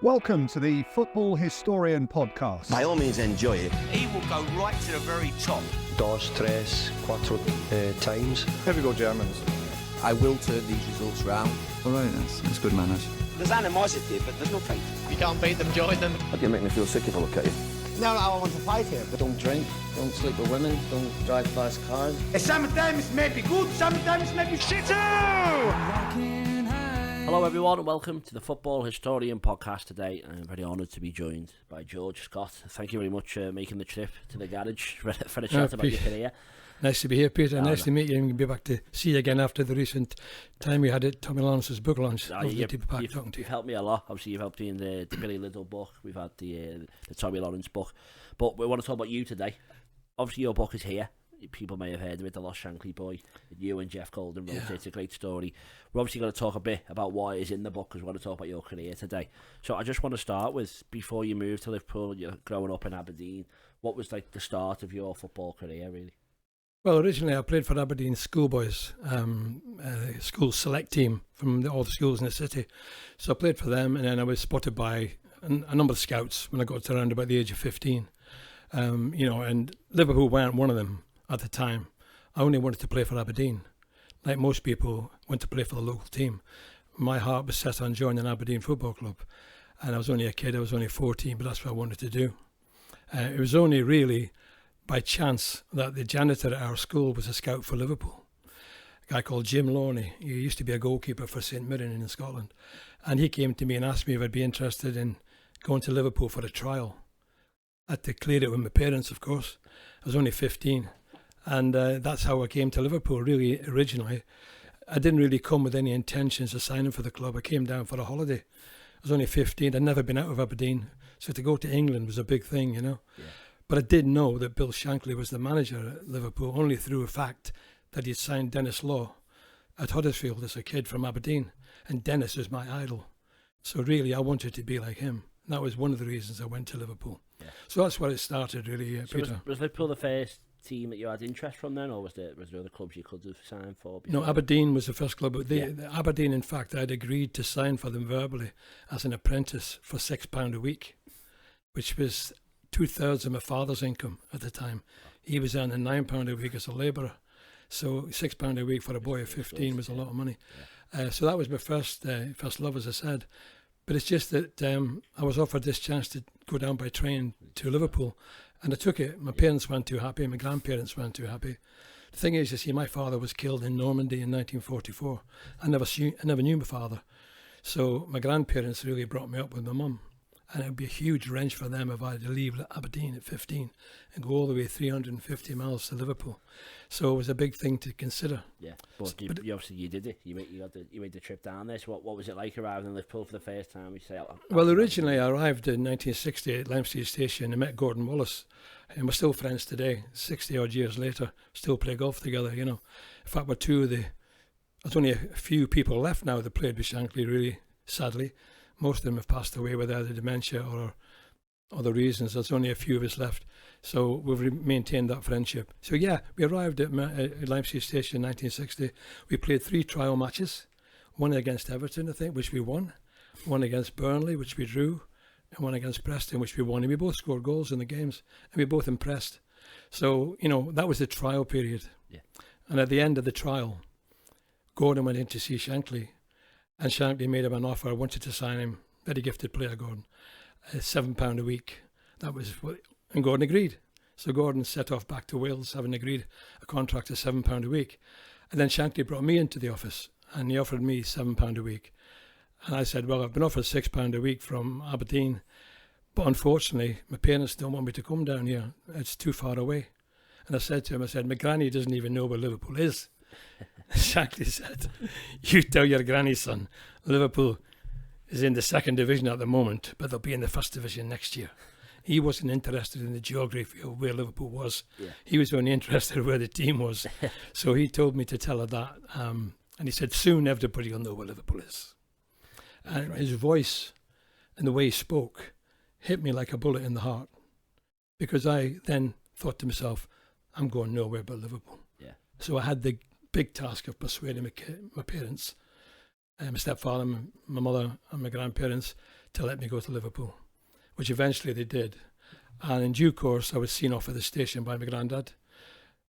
Welcome to the Football Historian Podcast. By all means, enjoy it. He will go right to the very top. Dos, tres, cuatro times. Here we go, Germans. I will turn these results round. All right, that's good manners. There's animosity, but there's no fight. You can't beat them, join them. How do you make me feel sick if I look at you? No, I want to fight here. But don't drink, don't sleep with women, don't drive fast cars. Sometimes it may be good, sometimes it may be shit. Hello everyone and welcome to the Football Historian Podcast today. I'm very honoured to be joined by George Scott. Thank you very much for making the trip to the garage for a chat about your career. Nice to be here, Peter. Nice to meet you and be back to see you again after the recent time we had at Tommy Lawrence's book launch. You've helped me a lot. Obviously, you've helped me in the Billy Liddell book. We've had the Tommy Lawrence book. But we want to talk about you today. Obviously, your book is here. People may have heard of it, The Lost Shankly Boy. You and Jeff Golden wrote it. It's a great story. We're obviously going to talk a bit about what is in the book because we want to talk about your career today. So I just want to start with, before you moved to Liverpool, you're growing up in Aberdeen, what was like the start of your football career, really? Well, originally I played for Aberdeen schoolboys, school select team from all the schools in the city. So I played for them, and then I was spotted by a number of scouts when I got to around about the age of 15. And Liverpool weren't one of them at the time. I only wanted to play for Aberdeen. Like most people, went to play for the local team. My heart was set on joining Aberdeen Football Club. And I was only a kid, I was only 14, but that's what I wanted to do. It was only really by chance that the janitor at our school was a scout for Liverpool. A guy called Jim Lawney. He used to be a goalkeeper for St Mirren in Scotland. And he came to me and asked me if I'd be interested in going to Liverpool for a trial. I had to clear it with my parents, of course. I was only 15. And that's how I came to Liverpool, really, originally. I didn't really come with any intentions of signing for the club. I came down for a holiday. I was only 15. I'd never been out of Aberdeen. So to go to England was a big thing, you know. Yeah. But I did know that Bill Shankly was the manager at Liverpool, only through a fact that he'd signed Dennis Law at Huddersfield as a kid from Aberdeen. And Dennis is my idol. So really, I wanted to be like him. And that was one of the reasons I went to Liverpool. Yeah. So that's where it started, really, Peter. Was Liverpool the first team that you had interest from then, or was there other clubs you could have signed for before? No, Aberdeen was the first club. Aberdeen, in fact, I'd agreed to sign for them verbally as an apprentice for £6 a week, which was 2/3 of my father's income at the time. He was earning £9 a week as a labourer, so £6 a week for a boy of 15 was a lot of money. Yeah. So that was my first love, as I said. But it's just that I was offered this chance to go down by train to Liverpool, and I took it. My parents weren't too happy, my grandparents weren't too happy. The thing is, you see, my father was killed in Normandy in 1944. I never knew my father. So my grandparents really brought me up with my mum. And it would be a huge wrench for them if I had to leave Aberdeen at 15 and go all the way 350 miles to Liverpool. So it was a big thing to consider. Yeah, but you obviously you did it. You made the trip down there. So what was it like arriving in Liverpool for the first time? You say, well, originally I arrived in 1960 at Limestone Station and met Gordon Wallace. And we're still friends today, 60 odd years later, still play golf together, you know. In fact, there's only a few people left now that played with Shankly, really, sadly. Most of them have passed away with either dementia or other reasons. There's only a few of us left. So we've maintained that friendship. So yeah, we arrived at Limestone Station in 1960. We played 3 trial matches, one against Everton, I think, which we won, one against Burnley, which we drew, and one against Preston, which we won. And we both scored goals in the games, and we both impressed. So, you know, that was the trial period. Yeah. And at the end of the trial, Gordon went in to see Shankly. And Shankly made him an offer. I wanted to sign him. Very gifted player, Gordon. £7 a week. And Gordon agreed. So Gordon set off back to Wales, having agreed a contract of £7 a week. And then Shankly brought me into the office, and he offered me £7 a week. And I said, well, I've been offered £6 a week from Aberdeen, but unfortunately, my parents don't want me to come down here. It's too far away. And I said to him, my granny doesn't even know where Liverpool is. Shankly said, you tell your granny, son, Liverpool is in the 2nd division at the moment, but they'll be in the 1st division next year. He wasn't interested in the geography of where Liverpool was. Yeah. He was only interested in where the team was. So he told me to tell her that. And he said, soon everybody will know where Liverpool is. And his voice and the way he spoke hit me like a bullet in the heart. Because I then thought to myself, I'm going nowhere but Liverpool. Yeah. So I had the big task of persuading my parents, my stepfather, my mother and my grandparents to let me go to Liverpool, which eventually they did. And in due course, I was seen off at the station by my granddad,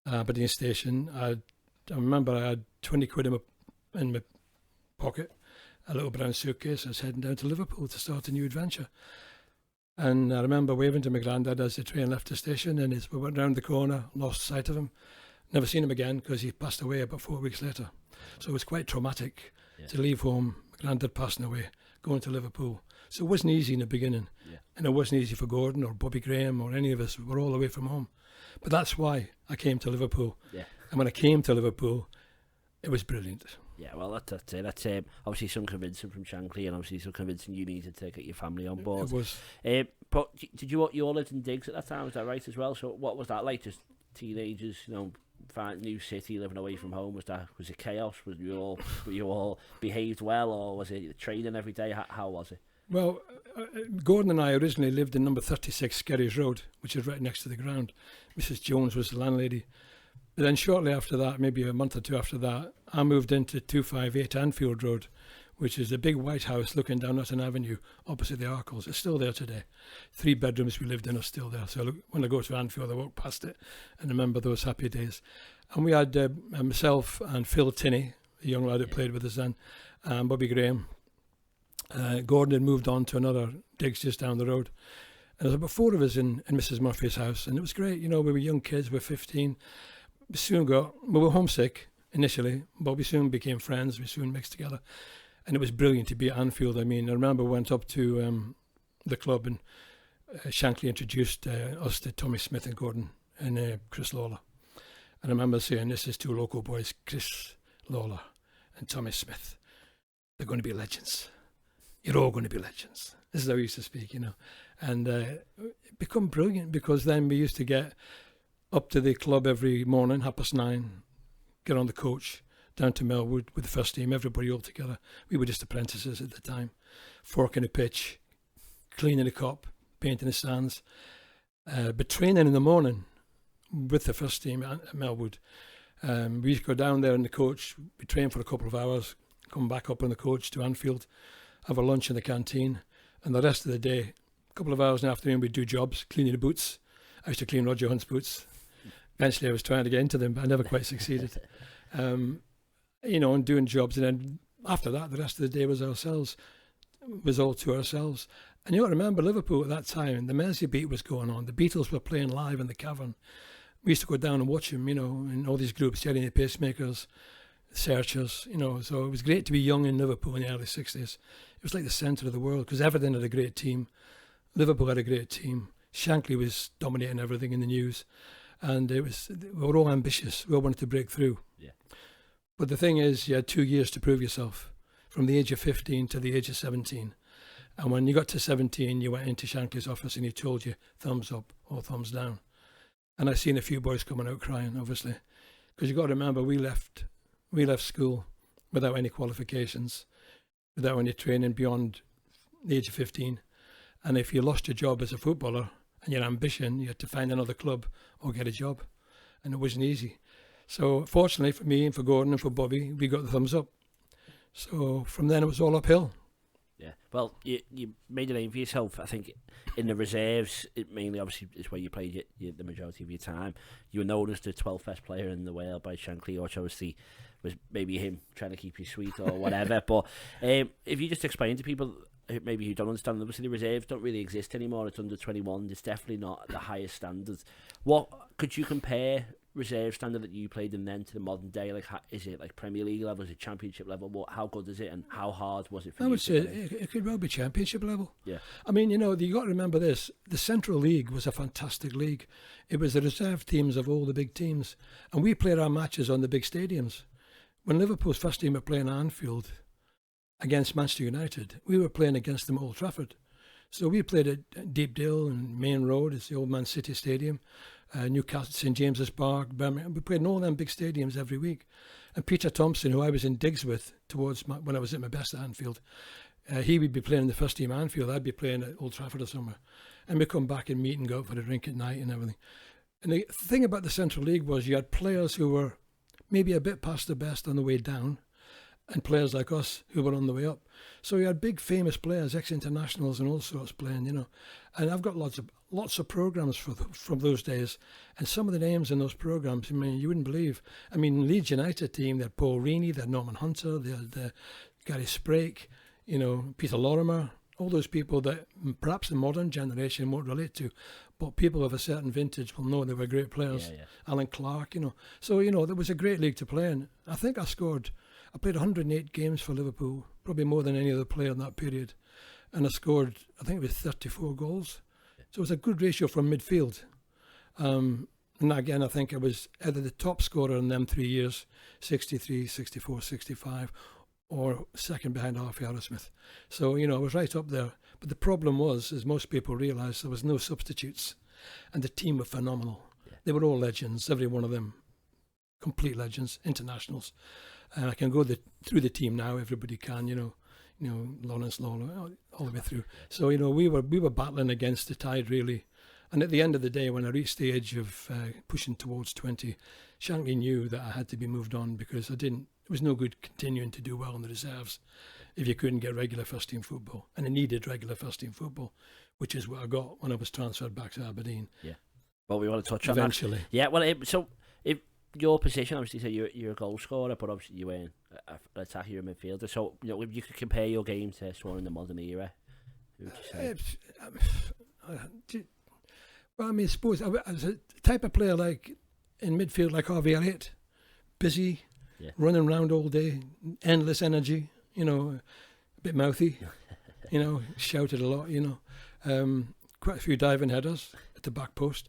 Aberdeen station. I remember I had 20 quid in my pocket, a little brown suitcase. I was heading down to Liverpool to start a new adventure. And I remember waving to my granddad as the train left the station, and as we went round the corner, lost sight of him. Never seen him again because he passed away about 4 weeks later. So it was quite traumatic to leave home, my granddad passing away, going to Liverpool. So it wasn't easy in the beginning. And it wasn't easy for Gordon or Bobby Graham or any of us. We were all away from home. But that's why I came to Liverpool. And when I came to Liverpool, it was brilliant. Yeah, well, that's it. That's obviously some convincing from Shankly, and obviously some convincing you needed to get your family on board. It was. But did you all lived in digs at that time? Was that right as well? So what was that like? Just teenagers, find new city, living away from home. Was it chaos? Were you all behaved well, or was it training every day? How was it? Well, Gordon and I originally lived in number 36 Skerries Road, which is right next to the ground. Mrs. Jones was the landlady. But then shortly after that, maybe a month or two after that, I moved into 258 Anfield Road, which is a big white house looking down Notting Avenue opposite the Arkles. It's still there today. 3 bedrooms we lived in are still there. So when I go to Anfield, I walk past it and remember those happy days. And we had myself and Phil Tinney, a young lad who played with us then, and Bobby Graham. Gordon had moved on to another digs just down the road. And there was about 4 of us in Mrs. Murphy's house. And it was great. We were young kids. We were 15. We were homesick initially, but we soon became friends. We soon mixed together. And it was brilliant to be at Anfield. I mean, I remember we went up to the club and Shankly introduced us to Tommy Smith and Gordon and Chris Lawler. And I remember saying, this is 2 local boys, Chris Lawler and Tommy Smith. They're going to be legends. You're all going to be legends. This is how we used to speak, And it become brilliant because then we used to get up to the club every morning, 9:30, get on the coach, down to Melwood with the first team, everybody all together. We were just apprentices at the time. Forking the pitch, cleaning the cop, painting the stands. But training in the morning with the first team at Melwood. We used to go down there in the coach, we train for a couple of hours, come back up on the coach to Anfield, have a lunch in the canteen, and the rest of the day, a couple of hours in the afternoon, we'd do jobs, cleaning the boots. I used to clean Roger Hunt's boots. Eventually I was trying to get into them, but I never quite succeeded. And doing jobs. And then after that, the rest of the day was all to ourselves. And I remember Liverpool at that time, the Mersey beat was going on. The Beatles were playing live in the Cavern. We used to go down and watch them, in all these groups, Jerry and the Pacemakers, Searchers, so it was great to be young in Liverpool in the early 60s. It was like the centre of the world because Aberdeen had a great team. Liverpool had a great team. Shankly was dominating everything in the news. And we were all ambitious. We all wanted to break through. Yeah. But the thing is, you had 2 years to prove yourself, from the age of 15 to the age of 17. And when you got to 17, you went into Shankly's office and he told you thumbs up or thumbs down. And I seen a few boys coming out crying, obviously, because you got to remember we left school without any qualifications, without any training beyond the age of 15. And if you lost your job as a footballer and your ambition, you had to find another club or get a job. And it wasn't easy. So fortunately for me and for Gordon and for Bobby, we got the thumbs up. So from then it was all uphill. Yeah, well, you made a name for yourself, I think, in the reserves. It mainly, obviously, is where you played the majority of your time. You were known as the 12th best player in the world by Shankly, which obviously was maybe him trying to keep you sweet or whatever. But if you just explain to people, maybe who don't understand, obviously the reserves don't really exist anymore. It's under 21. It's definitely not the highest standard. What could you compare reserve standard that you played in then to the modern day? Like, is it like Premier League level? Is it Championship level? How good is it, and how hard was it for you? I would say it could well be Championship level. Yeah. I mean, you got to remember this. The Central League was a fantastic league. It was the reserve teams of all the big teams, and we played our matches on the big stadiums. When Liverpool's first team were playing at Anfield against Manchester United, we were playing against them at Old Trafford. So we played at Deepdale and Main Road, it's the old Man City Stadium, Newcastle, St James's Park, Birmingham. We played in all them big stadiums every week. And Peter Thompson, who I was in digs with when I was at my best at Anfield, he would be playing in the first team at Anfield. I'd be playing at Old Trafford or somewhere. And we'd come back and meet and go out for a drink at night and everything. And the thing about the Central League was you had players who were maybe a bit past the best on the way down, and players like us who were on the way up. So you had big famous players, ex-internationals and all sorts playing, you know. And I've got lots of programs from those days, and some of the names in those programs, I mean, you wouldn't believe. I mean, Leeds United team, they had Paul Reaney, they had Norman Hunter, they had Gary Sprake, you know, Peter Lorimer, all those people that perhaps the modern generation won't relate to, but people of a certain vintage will know they were great players. Yeah. Alan Clark, you know. So, you know, there was a great league to play in. I think I played 108 games for Liverpool, probably more than any other player in that period. And I scored, I think it was 34 goals. So it was a good ratio from midfield. And again, I think I was either the top scorer in them 3 years, 63, 64, 65, or second behind Harvey Arrowsmith. So, you know, I was right up there. But the problem was, as most people realised, there was no substitutes. And the team were phenomenal. Yeah. They were all legends, every one of them. Complete legends, internationals. And I can go through the team now, everybody can, you know, Lawrence Lawler, all the way through. So, you know, we were battling against the tide, really. And at the end of the day, when I reached the age of pushing towards 20, Shankly knew that I had to be moved on because it was no good continuing to do well in the reserves if you couldn't get regular first-team football. And I needed regular first-team football, which is what I got when I was transferred back to Aberdeen. Yeah. Well, we want to touch on eventually. That. Yeah, well, if your position, obviously, so you're a goal scorer, but obviously you weren't an attacker, you're a midfielder. So, you know, if you could compare your game to someone in the modern era, who would you say? Well, I mean, I suppose I was a type of player like in midfield, like Harvey Elliott, busy, running around all day, endless energy, you know, a bit mouthy, you know, shouted a lot, you know, quite a few diving headers at the back post.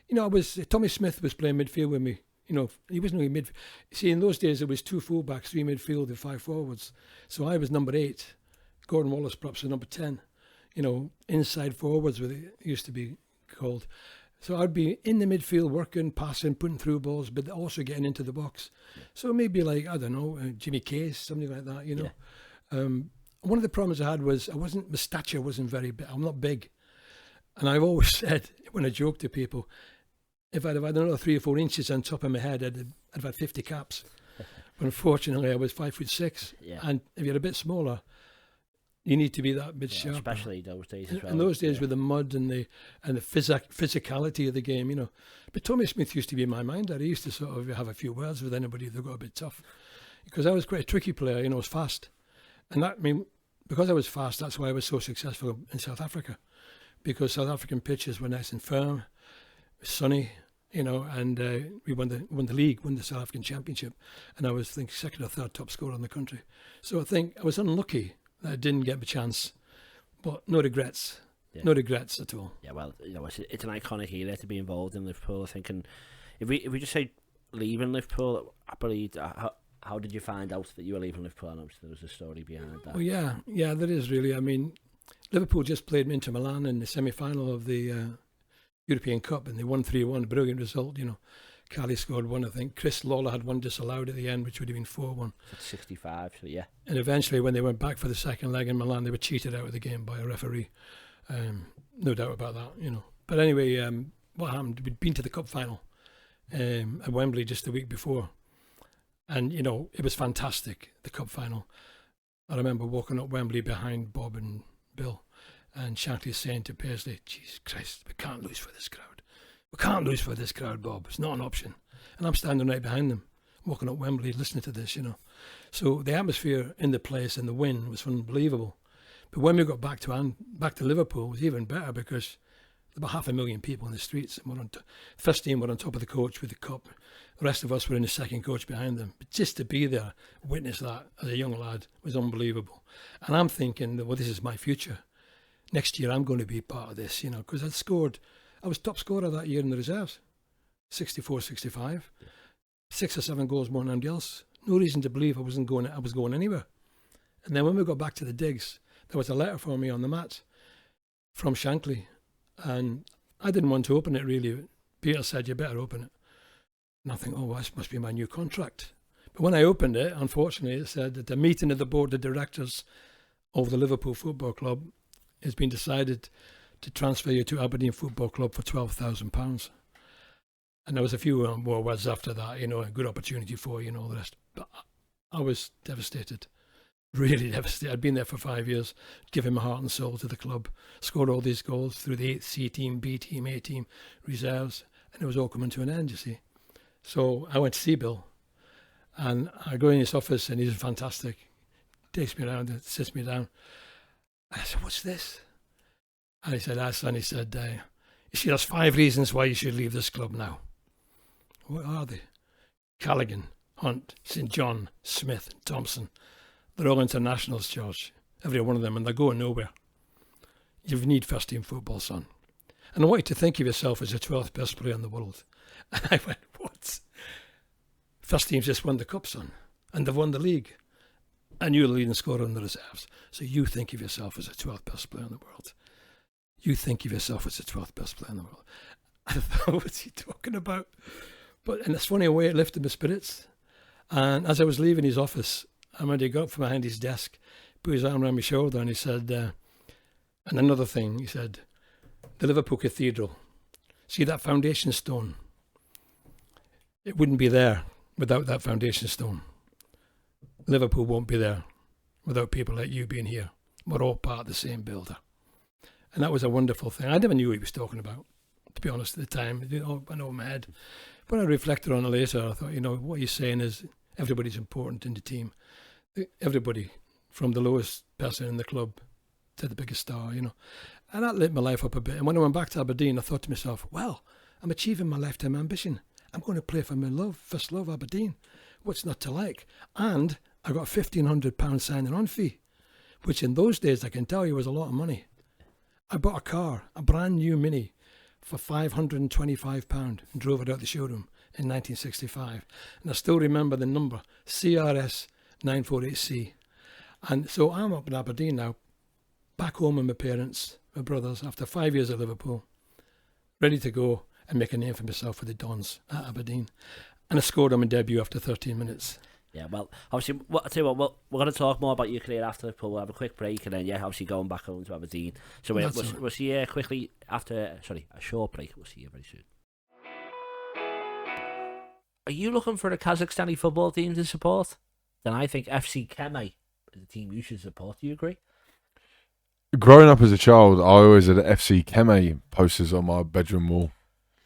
You know, Tommy Smith was playing midfield with me. You know, he wasn't really midfield. See, in those days, there was 2 fullbacks, 3 midfield and 5 forwards. So I was number 8. Gordon Wallace perhaps was number 10. You know, inside forwards, it used to be called. So I'd be in the midfield working, passing, putting through balls, but also getting into the box. So maybe like, I don't know, Jimmy Case, something like that, you know. Yeah. One of the problems I had was my stature wasn't very big. I'm not big. And I've always said, when I joke to people, if I'd have had another 3 or 4 inches on top of my head, I'd have had 50 caps. But unfortunately, I was 5'6". Yeah. And if you're a bit smaller, you need to be that bit sharper. Especially those days as well. In those days with the mud and the physicality of the game, you know. But Tommy Smith used to be my minder. He used to sort of have a few words with anybody that got a bit tough. Because I was quite a tricky player, you know, I was fast. And that, I mean, because I was fast, that's why I was so successful in South Africa. Because South African pitches were nice and firm, sunny, you know, and we won the league, won the South African Championship. And I was, I think, 2nd or 3rd top scorer in the country. So I think I was unlucky that I didn't get the chance, but no regrets. Yeah. No regrets at all. Yeah, well, you know, it's an iconic era to be involved in Liverpool. I think, and if we just say leaving Liverpool, I believe, how did you find out that you were leaving Liverpool? And obviously there was a story behind that. Well, yeah, there is really. I mean, Liverpool just played Inter Milan in the semi-final of the European Cup, and they won 3-1. Brilliant result, you know. Cali scored 1, I think. Chris Lawler had 1 disallowed at the end, which would have been 4-1. 65, so yeah. And eventually, when they went back for the second leg in Milan, they were cheated out of the game by a referee. No doubt about that, you know. But anyway, what happened? We'd been to the cup final at Wembley just the week before. And, you know, it was fantastic, the cup final. I remember walking up Wembley behind Bob and Bill, and Shankly saying to Paisley, Jesus Christ, we can't lose for this crowd. We can't lose for this crowd, Bob. It's not an option. And I'm standing right behind them, walking up Wembley, listening to this, you know. So the atmosphere in the place and the win was unbelievable. But when we got back to Liverpool, it was even better because there were 500,000 people in the streets. And first team were on top of the coach with the cup. The rest of us were in the second coach behind them. But just to be there, witness that as a young lad was unbelievable. And I'm thinking, well, this is my future. Next year I'm going to be part of this, you know, because I was top scorer that year in the reserves, 64, 65, 6 or 7 goals more than anybody else. No reason to believe I was going anywhere. And then when we got back to the digs, there was a letter for me on the mat from Shankly, and I didn't want to open it really. Peter said, you better open it. And I think, oh, well, this must be my new contract. But when I opened it, unfortunately, it said that the meeting of the board of directors of the Liverpool Football Club has been decided to transfer you to Aberdeen Football Club for £12,000. And there was a few more words after that, you know, a good opportunity for you and all the rest. But I was devastated, really devastated. I'd been there for 5 years, giving my heart and soul to the club, scored all these goals through the 8th C team, B team, A team, reserves, and it was all coming to an end, you see. So I went to see Bill, and I go in his office, and he's fantastic. Takes me around and sits me down. I said, "What's this?" And he said, son, he said, "You see, there's 5 reasons why you should leave this club now." "What are they?" "Callaghan, Hunt, St John, Smith, Thompson. They're all internationals, George. Every one of them, and they're going nowhere. You need first team football, son. And I want you to think of yourself as the 12th best player in the world." And I went, "What? First team's just won the cup, son. And they've won the league. And you're the leading scorer in the reserves. So you think of yourself as the 12th best player in the world. You think of yourself as the 12th best player in the world." I thought, what's he talking about? But in this funny way, it lifted my spirits. And as I was leaving his office, I remember he got up from behind his desk, put his arm around my shoulder, and he said, and another thing, he said, "The Liverpool Cathedral, see that foundation stone? It wouldn't be there without that foundation stone. Liverpool won't be there without people like you being here. We're all part of the same builder." And that was a wonderful thing. I never knew what he was talking about, to be honest, at the time. I know in my head. But I reflected on it later. I thought, what he's saying is everybody's important in the team. Everybody, from the lowest person in the club to the biggest star, And that lit my life up a bit. And when I went back to Aberdeen, I thought to myself, well, I'm achieving my lifetime ambition. I'm going to play for my first love, Aberdeen. What's not to like? And I got a £1,500 signing on fee, which in those days, I can tell you, was a lot of money. I bought a car, a brand new Mini, for £525 and drove it out the showroom in 1965. And I still remember the number, CRS 948C. And so I'm up in Aberdeen now, back home with my parents, my brothers, after 5 years at Liverpool, ready to go and make a name for myself with the Dons at Aberdeen. And I scored on my debut after 13 minutes. Yeah, well, obviously, I tell you what, we're going to talk more about your career after Liverpool. We'll have a quick break, and then, obviously going back home to Aberdeen. So we'll see you quickly after, a short break. We'll see you very soon. Are you looking for a Kazakhstani football team to support? Then I think FC Kemay is the team you should support. Do you agree? Growing up as a child, I always had FC Kemay posters on my bedroom wall.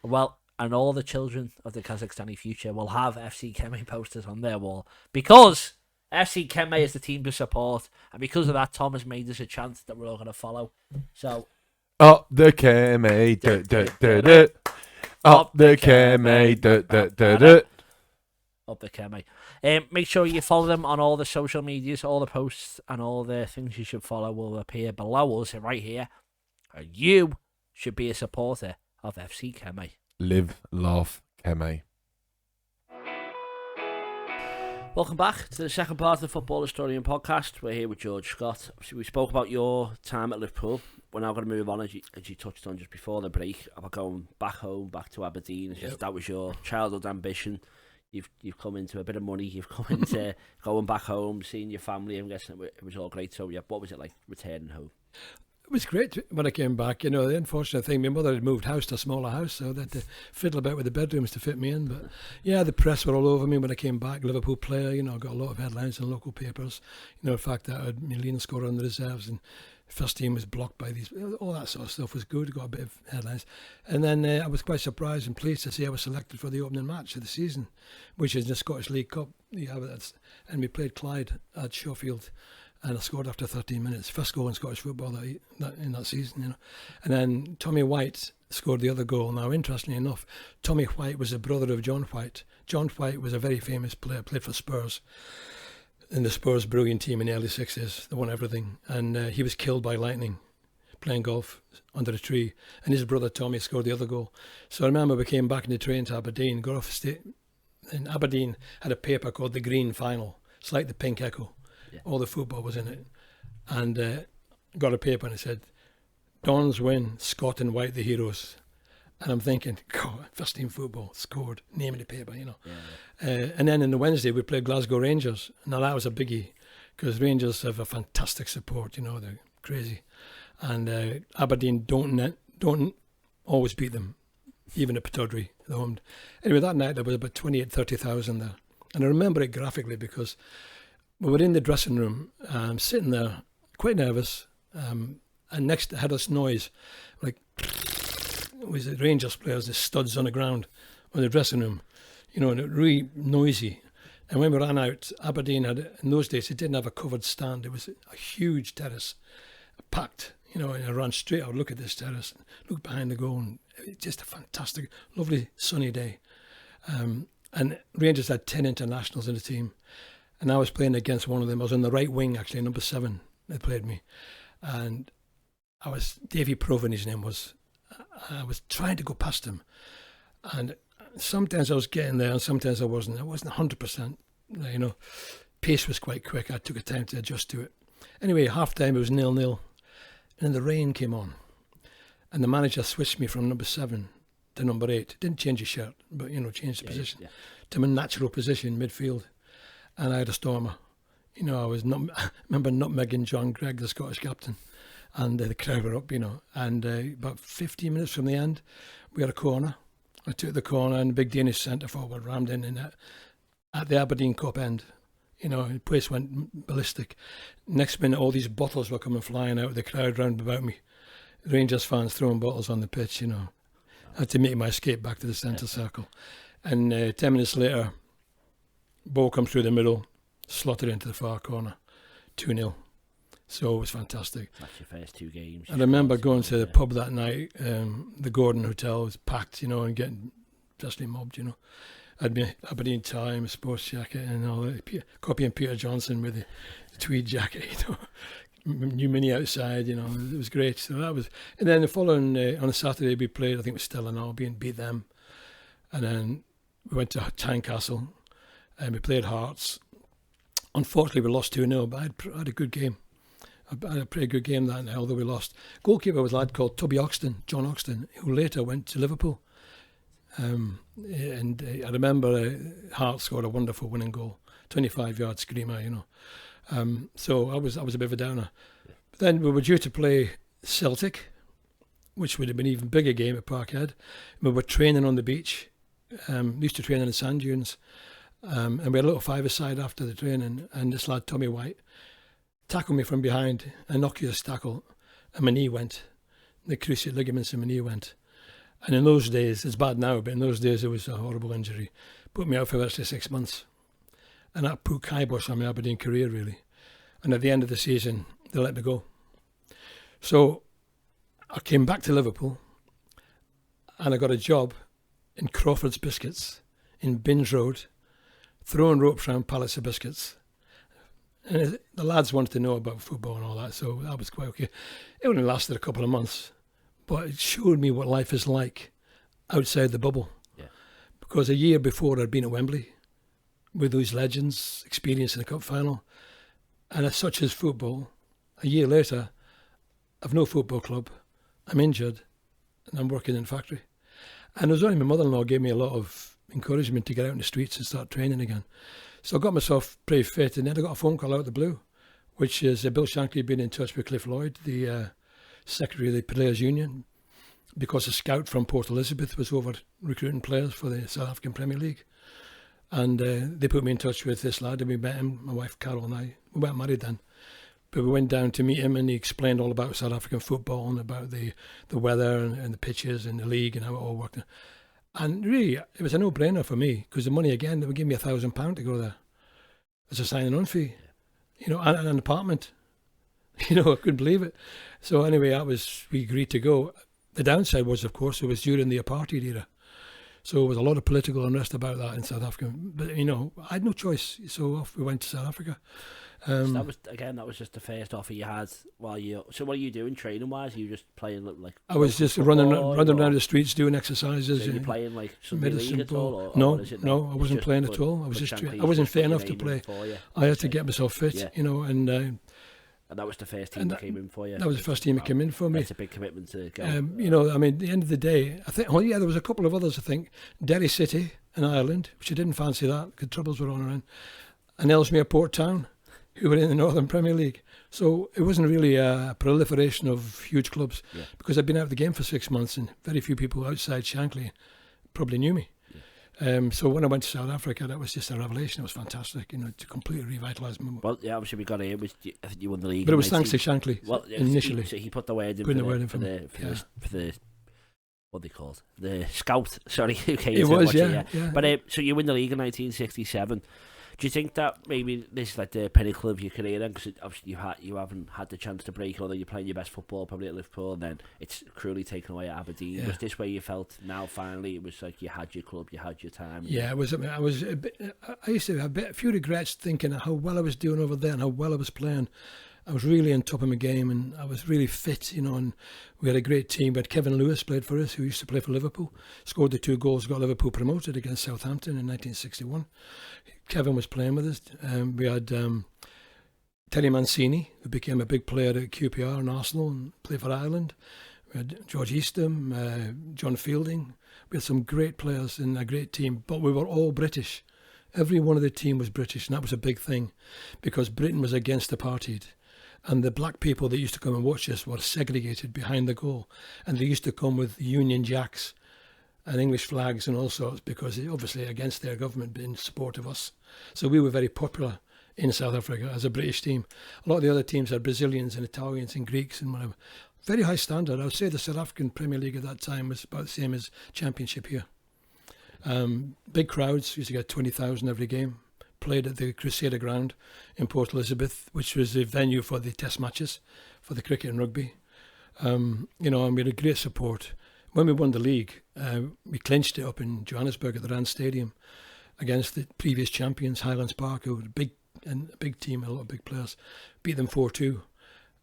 Well, and all the children of the Kazakhstani future will have FC Kemay posters on their wall because FC Kemay is the team to support, and because of that, Tom has made us a chant that we're all going to follow. So, up the Kemay, up the Kemay, up the Kemay. Make sure you follow them on all the social medias. All the posts and all the things you should follow will appear below us right here. And you should be a supporter of FC Kemay. Live, laugh, Kemay. Welcome back to the second part of the Football Historian podcast. We're here with George Scott. Obviously, we spoke about your time at Liverpool. We're now going to move on, as you touched on just before the break, about going back home, back to Aberdeen. Yep. That was your childhood ambition. You've come into a bit of money. You've come into going back home, seeing your family. I'm guessing it was all great. So, what was it like returning home? It was great when I came back. The unfortunate thing, my mother had moved house to a smaller house, so they had to fiddle about with the bedrooms to fit me in. But the press were all over me when I came back. Liverpool player, I got a lot of headlines in local papers. The fact that I had my leading scorer on the reserves and first team was blocked by these, all that sort of stuff was good. Got a bit of headlines. And then I was quite surprised and pleased to see I was selected for the opening match of the season, which is the Scottish League Cup. And we played Clyde at Sheffield. And I scored after 13 minutes. First goal in Scottish football in that season, And then Tommy White scored the other goal. Now, interestingly enough, Tommy White was the brother of John White. John White was a very famous player, played for Spurs. In the Spurs brilliant team in the early 60s. They won everything. And he was killed by lightning playing golf under a tree. And his brother Tommy scored the other goal. So I remember we came back in the train to Aberdeen, got off the state. And Aberdeen had a paper called The Green Final. It's like the Pink Echo. Yeah. All the football was in it. And got a paper and it said, Dons win, Scott and White the heroes. And I'm thinking, God, first team football, scored, name of the paper, Yeah. And then in the Wednesday, we played Glasgow Rangers. Now that was a biggie, because Rangers have a fantastic support, they're crazy. And Aberdeen don't always beat them, even at Pittodrie, the home. Anyway, that night there was about 30,000 there. And I remember it graphically because we were in the dressing room, sitting there, quite nervous, and next to had us noise, like it was the Rangers players, the studs on the ground in the dressing room, and it really noisy. And when we ran out, Aberdeen had, in those days, it didn't have a covered stand. It was a huge terrace, packed, and I ran straight out, look at this terrace, look behind the goal, and it's just a fantastic, lovely sunny day. And Rangers had 10 internationals in the team, and I was playing against one of them. I was on the right wing, actually, number 7. They played me, and Davy Provan, his name was. I was trying to go past him, and sometimes I was getting there, and sometimes I wasn't. I wasn't 100%. Pace was quite quick. I took a time to adjust to it. Anyway, half time it was 0-0, and then the rain came on, and the manager switched me from number 7 to number 8. Didn't change his shirt, but changed the position to my natural position, midfield. And I had a stormer. I remember nutmegging John Gregg, the Scottish captain, and the crowd were up. And about 15 minutes from the end, we had a corner. I took the corner, and the big Danish centre forward rammed in at the Aberdeen Cup end. The place went ballistic. Next minute, all these bottles were coming flying out of the crowd round about me. Rangers fans throwing bottles on the pitch. I had to make my escape back to the centre circle. And 10 minutes later, ball comes through the middle, slotted into the far corner, 2-0. So it was fantastic. That's your first 2 games. I remember going to the pub that night. The Gordon Hotel was packed, and getting justly mobbed, I had my Aberdeen tie, my sports jacket, and all that. Copying Peter Johnson with the tweed jacket, New Mini outside, it was great. So that was, and then the following on a Saturday we played, I think it was Stella and Albion, and beat them, and then we went to Tynecastle, and we played Hearts. Unfortunately, we lost 2-0, but I had a good game. I had a pretty good game that night, although we lost. Goalkeeper was a lad called John Oxton, who later went to Liverpool. And I remember Hearts scored a wonderful winning goal, 25-yard screamer, So I was a bit of a downer. But then we were due to play Celtic, which would have been an even bigger game at Parkhead. We were training on the beach. Used to train in the sand dunes. And we had a little 5-a-side after the training, and this lad, Tommy White, tackled me from behind, an innocuous tackle, and my knee went. The cruciate ligaments in my knee went. And in those days, it's bad now, but in those days it was a horrible injury. Put me out for virtually 6 months. And that put kibosh on my Aberdeen career, really. And at the end of the season, they let me go. So I came back to Liverpool, and I got a job in Crawford's Biscuits in Binge Road, throwing ropes around pallets of biscuits. And the lads wanted to know about football and all that, so that was quite okay. It only lasted a couple of months, but it showed me what life is like outside the bubble. Yeah. Because a year before I'd been at Wembley with those legends, experiencing the cup final, and as such as football, a year later, I've no football club, I'm injured, and I'm working in a factory. And it was only my mother-in-law gave me a lot of encouragement to get out in the streets and start training again. So I got myself pretty fit, and then I got a phone call out of the blue, which is Bill Shankly had been in touch with Cliff Lloyd, the secretary of the Players Union, because a scout from Port Elizabeth was over recruiting players for the South African Premier League. And they put me in touch with this lad, and we met him, my wife Carol and I. We weren't married then, but we went down to meet him, and he explained all about South African football and about the weather and the pitches and the league and how it all worked. And really, it was a no-brainer for me, because the money, again, they would give me £1,000 to go there as a signing-on fee, and an apartment. I couldn't believe it. So anyway, we agreed to go. The downside was, of course, it was during the apartheid era. So there was a lot of political unrest about that in South Africa. But, I had no choice. So off we went to South Africa. So that was just the first offer you had while you. So what are you doing training wise? Are you just playing like? I was just running around the streets doing exercises. So you're playing like Sunday league at all? No, I wasn't playing at all. I wasn't fit enough to play. I had to get myself fit, and that was the first team that came in for you. That was the first team that came in for me. It's a big commitment to go. At the end of the day, I think. There was a couple of others. I think Derry City in Ireland, which I didn't fancy that because troubles were on around, and Ellesmere Port Town, who were in the Northern Premier League. So it wasn't really a proliferation of huge clubs, because I'd been out of the game for 6 months, and very few people outside Shankly probably knew me. So when I went to South Africa, that was just a revelation. It was fantastic, to completely revitalise me. Well, yeah, obviously we got here. I think you won the league. But it was thanks to Shankly initially. He put the word in for the what they called the scout. Sorry, who came it to was, watch yeah. But so you win the league in 1967. Do you think that maybe this is like the pinnacle of your career then? Because obviously you haven't had the chance to break, although you're playing your best football probably at Liverpool, and then it's cruelly taken away at Aberdeen. Yeah. Was this where you felt now finally it was like you had your club, you had your time? Yeah, it was. I used to have a few regrets thinking how well I was doing over there and how well I was playing. I was really on top of my game and I was really fit, and we had a great team. But Kevin Lewis played for us, who used to play for Liverpool, scored the 2 goals, got Liverpool promoted against Southampton in 1961. Kevin was playing with us. We had Terry Mancini, who became a big player at QPR and Arsenal and played for Ireland. We had George Eastham, John Fielding. We had some great players in a great team, but we were all British. Every one of the team was British, and that was a big thing because Britain was against apartheid. And the black people that used to come and watch us were segregated behind the goal. And they used to come with Union Jacks and English flags and all sorts because obviously against their government in support of us. So we were very popular in South Africa as a British team. A lot of the other teams had Brazilians and Italians and Greeks and whatever. Very high standard. I would say the South African Premier League at that time was about the same as Championship here. Big crowds, used to get 20,000 every game. Played at the Crusader Ground in Port Elizabeth, which was the venue for the test matches for the cricket and rugby. And we had great support. When we won the league, we clinched it up in Johannesburg at the Rand Stadium against the previous champions, Highlands Park, who were a big team, a lot of big players. Beat them 4-2,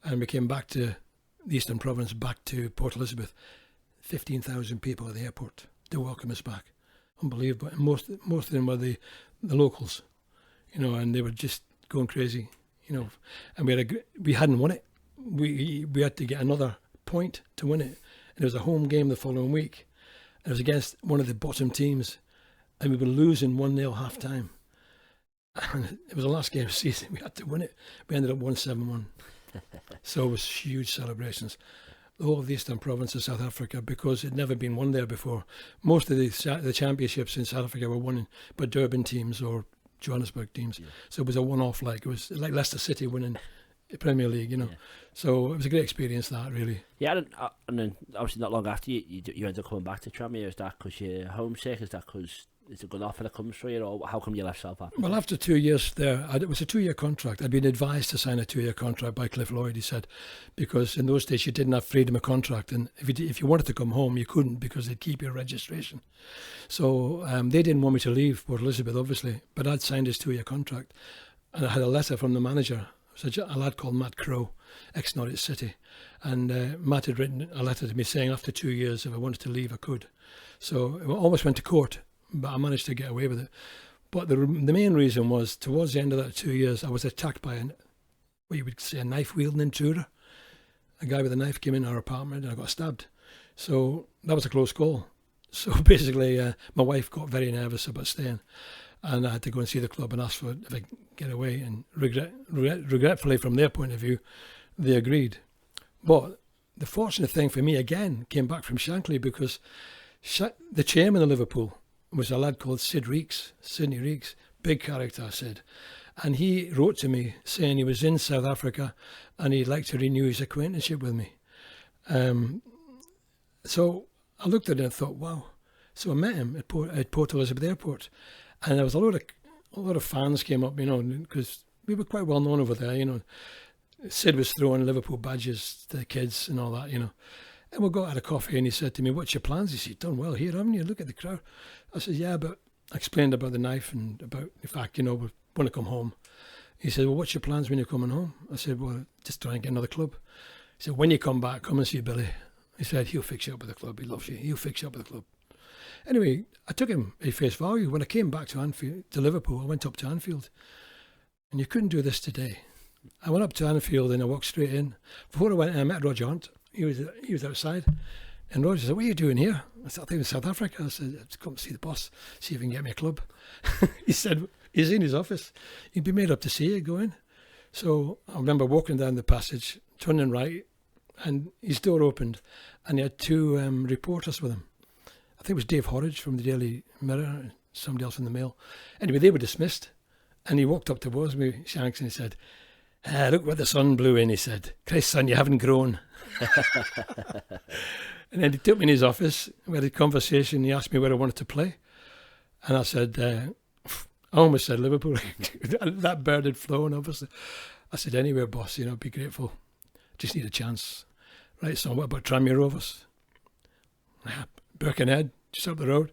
and we came back to the Eastern Province, back to Port Elizabeth. 15,000 people at the airport to welcome us back. Unbelievable. And most of them were the locals. And they were just going crazy, and we hadn't won it. We had to get another point to win it. And it was a home game the following week. It was against one of the bottom teams, and we were losing 1-0 half time. And it was the last game of the season. We had to win it. We ended up 1-7-1. So it was huge celebrations. The whole of the Eastern Province of South Africa, because it had never been won there before. Most of the championships in South Africa were won by Durban teams or Johannesburg teams. Yeah. So it was a one-off, it was like Leicester City winning the Premier League, Yeah. So it was a great experience, that, really. Yeah, and then obviously not long after you ended up coming back to Tranmere. Is that because you're homesick? Is that because it's a good offer that comes for you, or how come you left South Africa? Well, after 2 years there, it was a 2-year contract. I'd been advised to sign a 2-year contract by Cliff Lloyd, he said, because in those days you didn't have freedom of contract, and if you wanted to come home, you couldn't because they'd keep your registration. So they didn't want me to leave Port Elizabeth, obviously, but I'd signed his 2-year contract, and I had a letter from the manager. It was a lad called Matt Crow, ex-Norwich City, and Matt had written a letter to me saying after 2 years if I wanted to leave I could. So I almost went to court, but I managed to get away with it. But the main reason was towards the end of that 2 years I was attacked by what you would say a knife-wielding intruder. A guy with a knife came in our apartment and I got stabbed. So that was a close call. So basically my wife got very nervous about staying, and I had to go and see the club and ask for if I could get away, and regretfully from their point of view they agreed. But the fortunate thing for me again came back from Shankly, because the chairman of Liverpool was a lad called Sidney Reeks, big character, Sid. And he wrote to me saying he was in South Africa and he'd like to renew his acquaintanceship with me. So I looked at it and thought, wow. So I met him at Port Elizabeth Airport, and there was a lot of fans came up, because we were quite well known over there, Sid was throwing Liverpool badges to the kids and all that, And we got out of coffee and he said to me, what's your plans? He said, you've done well here, haven't you? Look at the crowd. I said, yeah, but I explained about the knife and about the fact, we want to come home. He said, well, what's your plans when you're coming home? I said, well, just try and get another club. He said, when you come back, come and see Billy. He said, he'll fix you up with the club. He loves you. He'll fix you up with the club. Anyway, I took him at face value. When I came back to Liverpool, I went up to Anfield. And you couldn't do this today. I went up to Anfield and I walked straight in. Before I went in, I met Roger Hunt. He was outside. And Roger said, what are you doing here? I said, I think in South Africa. I said, I've come to see the boss, see if he can get me a club. He said, he's in his office. He'd be made up to see you, go in. So I remember walking down the passage, turning right, and his door opened, and he had two reporters with him. I think it was Dave Horridge from the Daily Mirror, somebody else in the mail. Anyway, they were dismissed. And he walked up towards me, Shanks, and he said, look what the sun blew in, he said. Christ, son, you haven't grown. And then he took me in his office. We had a conversation. He asked me where I wanted to play. And I said, I almost said Liverpool. That bird had flown, obviously. I said, anywhere, boss, be grateful. Just need a chance. Right, so what about Tranmere Rovers? Birkenhead, just up the road.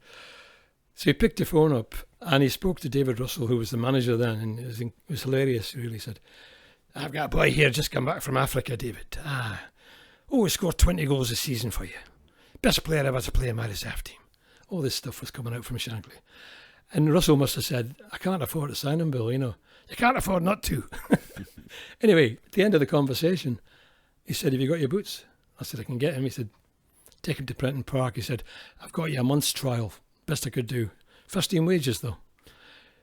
So he picked the phone up and he spoke to David Russell, who was the manager then, and it was hilarious. He really said, I've got a boy here just come back from Africa, David. He scored 20 goals a season for you. Best player ever to play in my reserve team. All this stuff was coming out from Shankly. And Russell must have said, I can't afford to sign him, Bill, You can't afford not to. Anyway, at the end of the conversation, he said, have you got your boots? I said, I can get him. He said, take him to Prenton Park. He said, I've got you a month's trial. Best I could do. First team wages, though.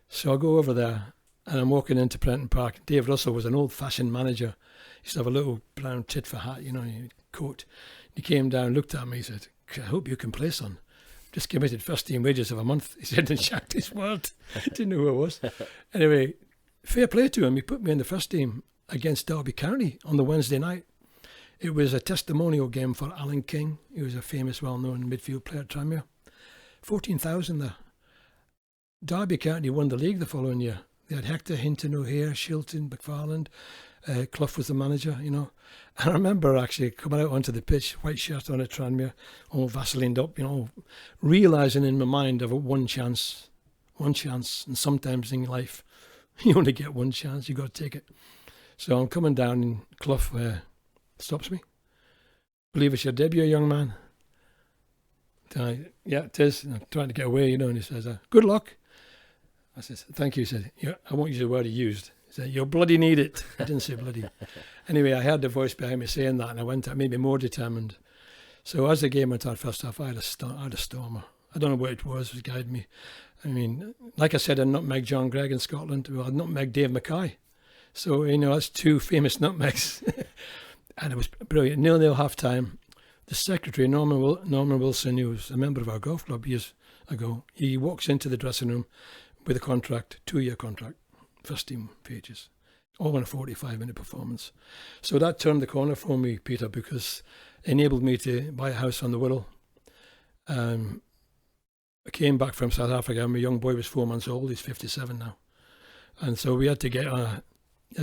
So I go over there, and I'm walking into Prenton Park. Dave Russell was an old-fashioned manager. He used to have a little brown tit for hat, coat. He came down, looked at me, he said, I hope you can play, son. Just committed first team wages of a month. He said in Shankly's world. Didn't know who it was. Anyway, fair play to him. He put me in the first team against Derby County on the Wednesday night. It was a testimonial game for Alan King. He was a famous, well-known midfield player at Tranmere. 14,000 there. Derby County won the league the following year. They had Hector, Hinton, O'Hare, Shilton, McFarland. Clough was the manager, And I remember actually coming out onto the pitch, white shirt on at Tranmere, all Vaselined up, realising in my mind of one chance. And sometimes in life, you only get one chance, you got to take it. So I'm coming down and Clough stops me. Believe it's your debut, young man? Yeah, it is. I'm trying to get away, and he says, good luck. I says, thank you. He said, I won't use the word he used. He said, you'll bloody need it. I didn't say bloody. Anyway, I heard the voice behind me saying that, and I went out, made me more determined. So as the game went on first half, I had a stormer. I don't know what it was guided me. I mean, like I said, I nutmegged John Gregg in Scotland. Well, I nutmegged Dave Mackay. So, that's two famous nutmegs. And it was brilliant. 0-0 half-time. The secretary, Norman Wilson, who was a member of our golf club years ago, he walks into the dressing room with a contract, 2-year contract, first team pages, all in a 45-minute performance. So that turned the corner for me, Peter, because it enabled me to buy a house on the Wirral. I came back from South Africa. My young boy was 4 months old. He's 57 now. And so we had to get a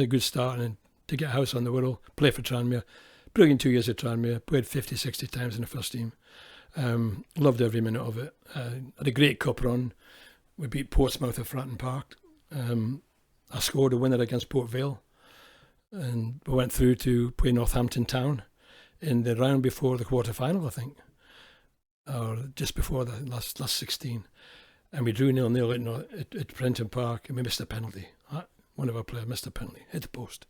good start and to get a house on the Wirral, play for Tranmere. Brilliant 2 years at Tranmere. Played 50, 60 times in the first team. Loved every minute of it. Had a great cup run. We beat Portsmouth at Fratton Park. I scored a winner against Port Vale. And we went through to play Northampton Town in the round before the quarter-final, I think. Or just before the last 16. And we drew 0-0 at Prenton Park, and we missed a penalty. One of our players missed a penalty, hit the post,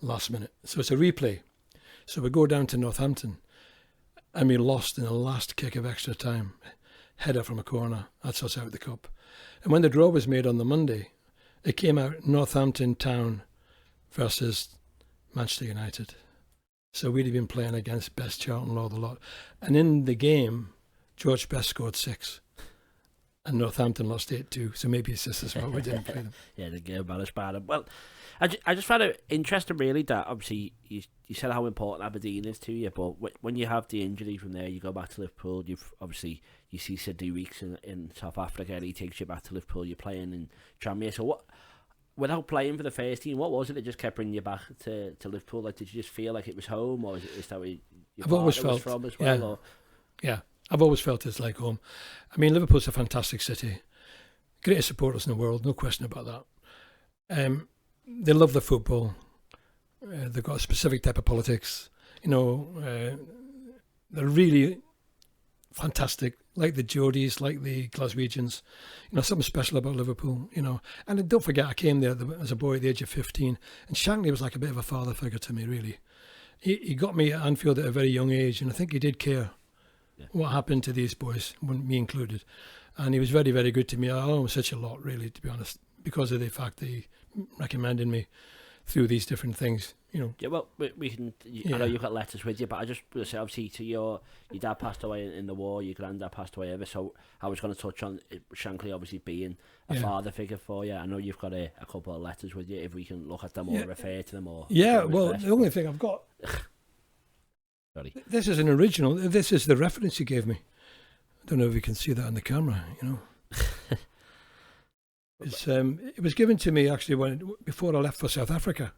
last minute. So it's a replay. So we go down to Northampton, and we lost in the last kick of extra time. Header from a corner, that's us out the cup. And when the draw was made on the Monday, it came out Northampton Town versus Manchester United. So we'd have been playing against Best, Charlton, all the lot. And in the game, George Best scored 6. And Northampton lost 8-2, so maybe it's just as well we didn't play them. Yeah, the game managed by them. Well, I just found it interesting, really, that obviously you said how important Aberdeen is to you, but when you have the injury from there, you go back to Liverpool. You see Sidney Weeks in South Africa, and he takes you back to Liverpool. You're playing in Tranmere. So without playing for the first team, what was it that just kept bringing you back to Liverpool? Like, did you just feel like it was home, or is that where I've always felt was from as well? Yeah. Or? Yeah. I've always felt it's like home. I mean, Liverpool's a fantastic city. Greatest supporters in the world, no question about that. They love the football. They've got a specific type of politics. They're really fantastic, like the Geordies, like the Glaswegians. Something special about Liverpool, And don't forget, I came there as a boy at the age of 15, and Shankly was like a bit of a father figure to me, really. He got me at Anfield at a very young age, and I think he did care. Yeah. What happened to these boys, me included. And he was very, very good to me. I owe him such a lot, really, to be honest, because of the fact that he recommended me through these different things. Yeah, well, we can. I know you've got letters with you, but I just want to say, obviously, to your dad passed away in the war, your granddad passed away ever. So I was going to touch on Shankly obviously being a father figure for you. I know you've got a couple of letters with you. If we can look at them or refer to them, or well, the only thing I've got. Sorry. This is an original. This is the reference he gave me. I don't know if you can see that on the camera. It was given to me actually before I left for South Africa.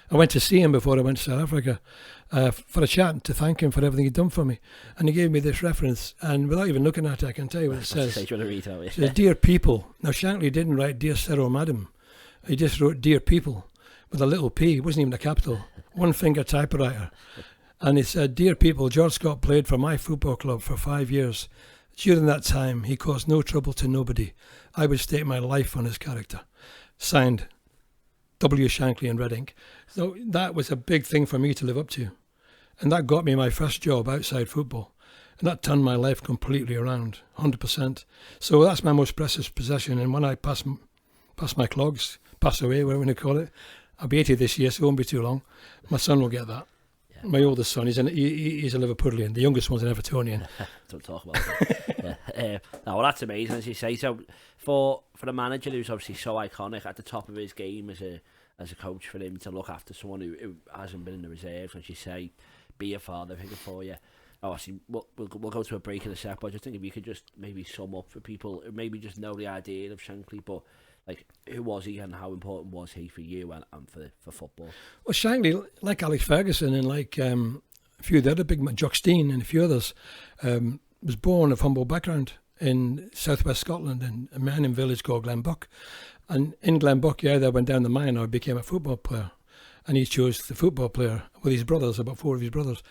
I went to see him before I went to South Africa for a chat to thank him for everything he'd done for me. And he gave me this reference, and without even looking at it, I can tell you what it says. It says, "Dear people." Now, Shankly didn't write "Dear Sir or Madam." He just wrote "Dear people" with a little p. It wasn't even a capital. One finger typewriter. And he said, "Dear people, George Scott played for my football club for 5 years. During that time, he caused no trouble to nobody. I would stake my life on his character." Signed, W. Shankly in red ink. So that was a big thing for me to live up to. And that got me my first job outside football. And that turned my life completely around, 100%. So that's my most precious possession. And when I pass my clogs, pass away, whatever you call it, I'll be 80 this year, so it won't be too long. My son will get that. Yeah. My oldest son, he's a Liverpoolian. The youngest one's an Evertonian. Don't talk about that. Well, that's amazing, as you say. So for the manager who's obviously so iconic at the top of his game as a coach, for him to look after someone who hasn't been in the reserves, as you say, be a father figure for you. Obviously, we'll go to a break in a sec, but I just think if you could just maybe sum up for people who maybe just know the idea of Shankly, but like, who was he and how important was he for you and for football? Well, Shankly, like Alex Ferguson and like a few of the other big, Jock Stein and a few others, was born of humble background in southwest Scotland in a mining village called Glenbuck. And in Glenbuck, he either went down the mine or became a football player. And he chose the football player with his brothers, about 4 of his brothers.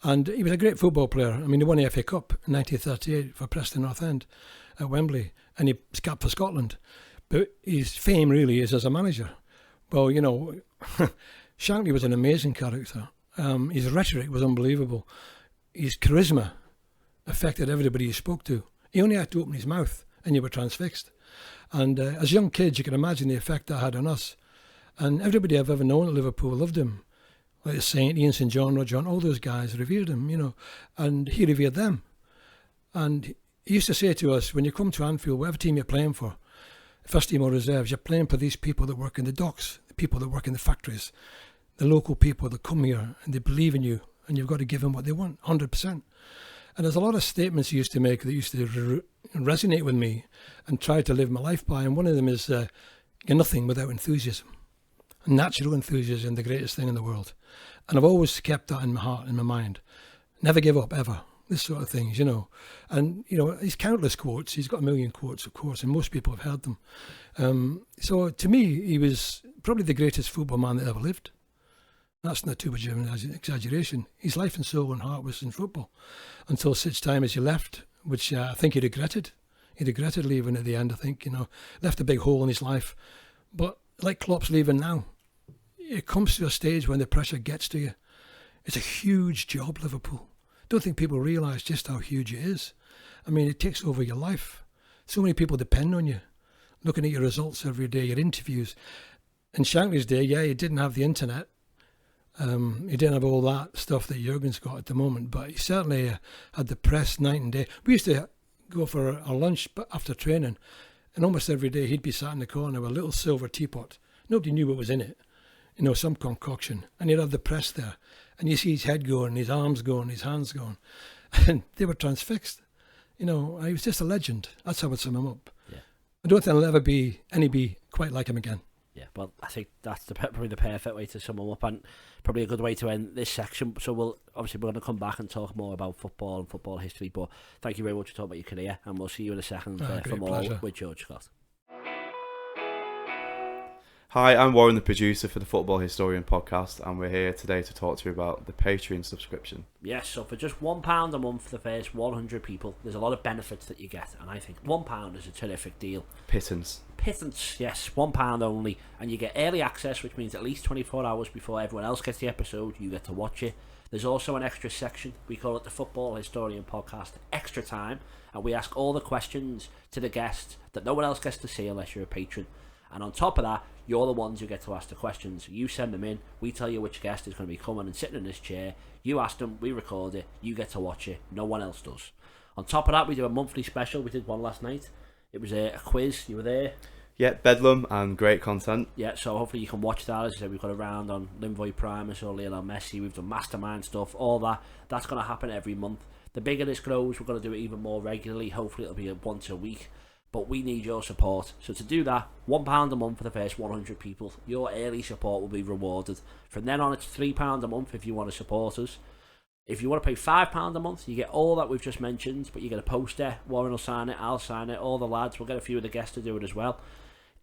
And he was a great football player. I mean, he won the FA Cup in 1938 for Preston North End at Wembley, and he was capped for Scotland. But his fame really is as a manager. Well, Shankly was an amazing character. His rhetoric was unbelievable. His charisma affected everybody he spoke to. He only had to open his mouth and you were transfixed. And as young kids, you can imagine the effect that had on us. And everybody I've ever known at Liverpool loved him. Like the Saint, Ian St John, Roger, and all those guys revered him, and he revered them. And he used to say to us, when you come to Anfield, whatever team you're playing for, first team or reserves, you're playing for these people that work in the docks, the people that work in the factories, the local people that come here and they believe in you, and you've got to give them what they want, 100%. And there's a lot of statements he used to make that used to resonate with me and try to live my life by. And one of them is, you're nothing without enthusiasm. Natural enthusiasm, the greatest thing in the world. And I've always kept that in my heart, in my mind. Never give up, ever. This sort of things, And, he's countless quotes. He's got a million quotes, of course, and most people have heard them. So to me, he was probably the greatest football man that ever lived. That's not too much of an exaggeration. His life and soul and heart was in football until such time as he left, which I think he regretted. He regretted leaving at the end, I think, left a big hole in his life. But like Klopp's leaving now, it comes to a stage when the pressure gets to you. It's a huge job, Liverpool. Don't think people realise just how huge it is. I mean, it takes over your life. So many people depend on you, looking at your results every day, your interviews. In Shankly's day, he didn't have the internet. He didn't have all that stuff that Jurgen's got at the moment, but he certainly had the press night and day. We used to go for our lunch after training, and almost every day he'd be sat in the corner with a little silver teapot. Nobody knew what was in it, some concoction, and he'd have the press there. And you see his head going, his arms going, his hands going, and they were transfixed. He was just a legend. That's how I would sum him up. Yeah. I don't think there'll ever be any quite like him again. Yeah, well, I think that's probably the perfect way to sum him up, and probably a good way to end this section. So we're going to come back and talk more about football and football history, but thank you very much for talking about your career, and we'll see you in a second for more with George Scott. Hi, I'm Warren, the producer for the Football Historian podcast, and we're here today to talk to you about the Patreon subscription. Yes, so for just £1 a month for the first 100 people, there's a lot of benefits that you get, and I think £1 is a terrific deal. Pittance, yes, £1 only, and you get early access, which means at least 24 hours before everyone else gets the episode, you get to watch it. There's also an extra section, we call it the Football Historian podcast, Extra Time, and we ask all the questions to the guests that no one else gets to see unless you're a patron. And on top of that, you're the ones who get to ask the questions. You send them in, we tell you which guest is going to be coming and sitting in this chair. You ask them, we record it, you get to watch it. No one else does. On top of that, we do a monthly special. We did one last night. It was a quiz. You were there. Yeah, bedlam and great content. Yeah, so hopefully you can watch that. As I said, we've got a round on Linvoy Primus or Lionel Messi. We've done mastermind stuff, all that. That's going to happen every month. The bigger this grows, we're going to do it even more regularly. Hopefully it'll be once a week. But we need your support. So to do that, £1 a month for the first 100 people. Your early support will be rewarded. From then on, it's £3 a month if you want to support us. If you want to pay £5 a month, you get all that we've just mentioned, but you get a poster. Warren will sign it, I'll sign it, all the lads. We'll get a few of the guests to do it as well.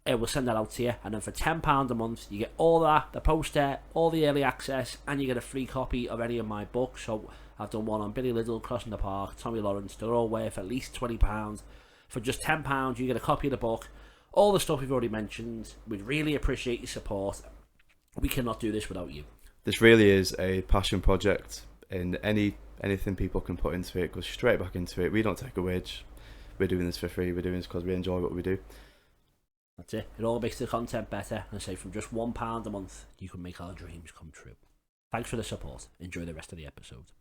We'll send that out to you. And then for £10 a month, you get all that, the poster, all the early access, and you get a free copy of any of my books. So I've done one on Billy Liddell, Crossing the Park, Tommy Lawrence. They're all worth at least £20. For just £10, you get a copy of the book, all the stuff we've already mentioned. We'd really appreciate your support. We cannot do this without you. This really is a passion project, and anything people can put into it goes straight back into it. We don't take a wage. We're doing this for free. We're doing this because we enjoy what we do. That's it. It all makes the content better. And say from just £1 a month, you can make our dreams come true. Thanks for the support. Enjoy the rest of the episode.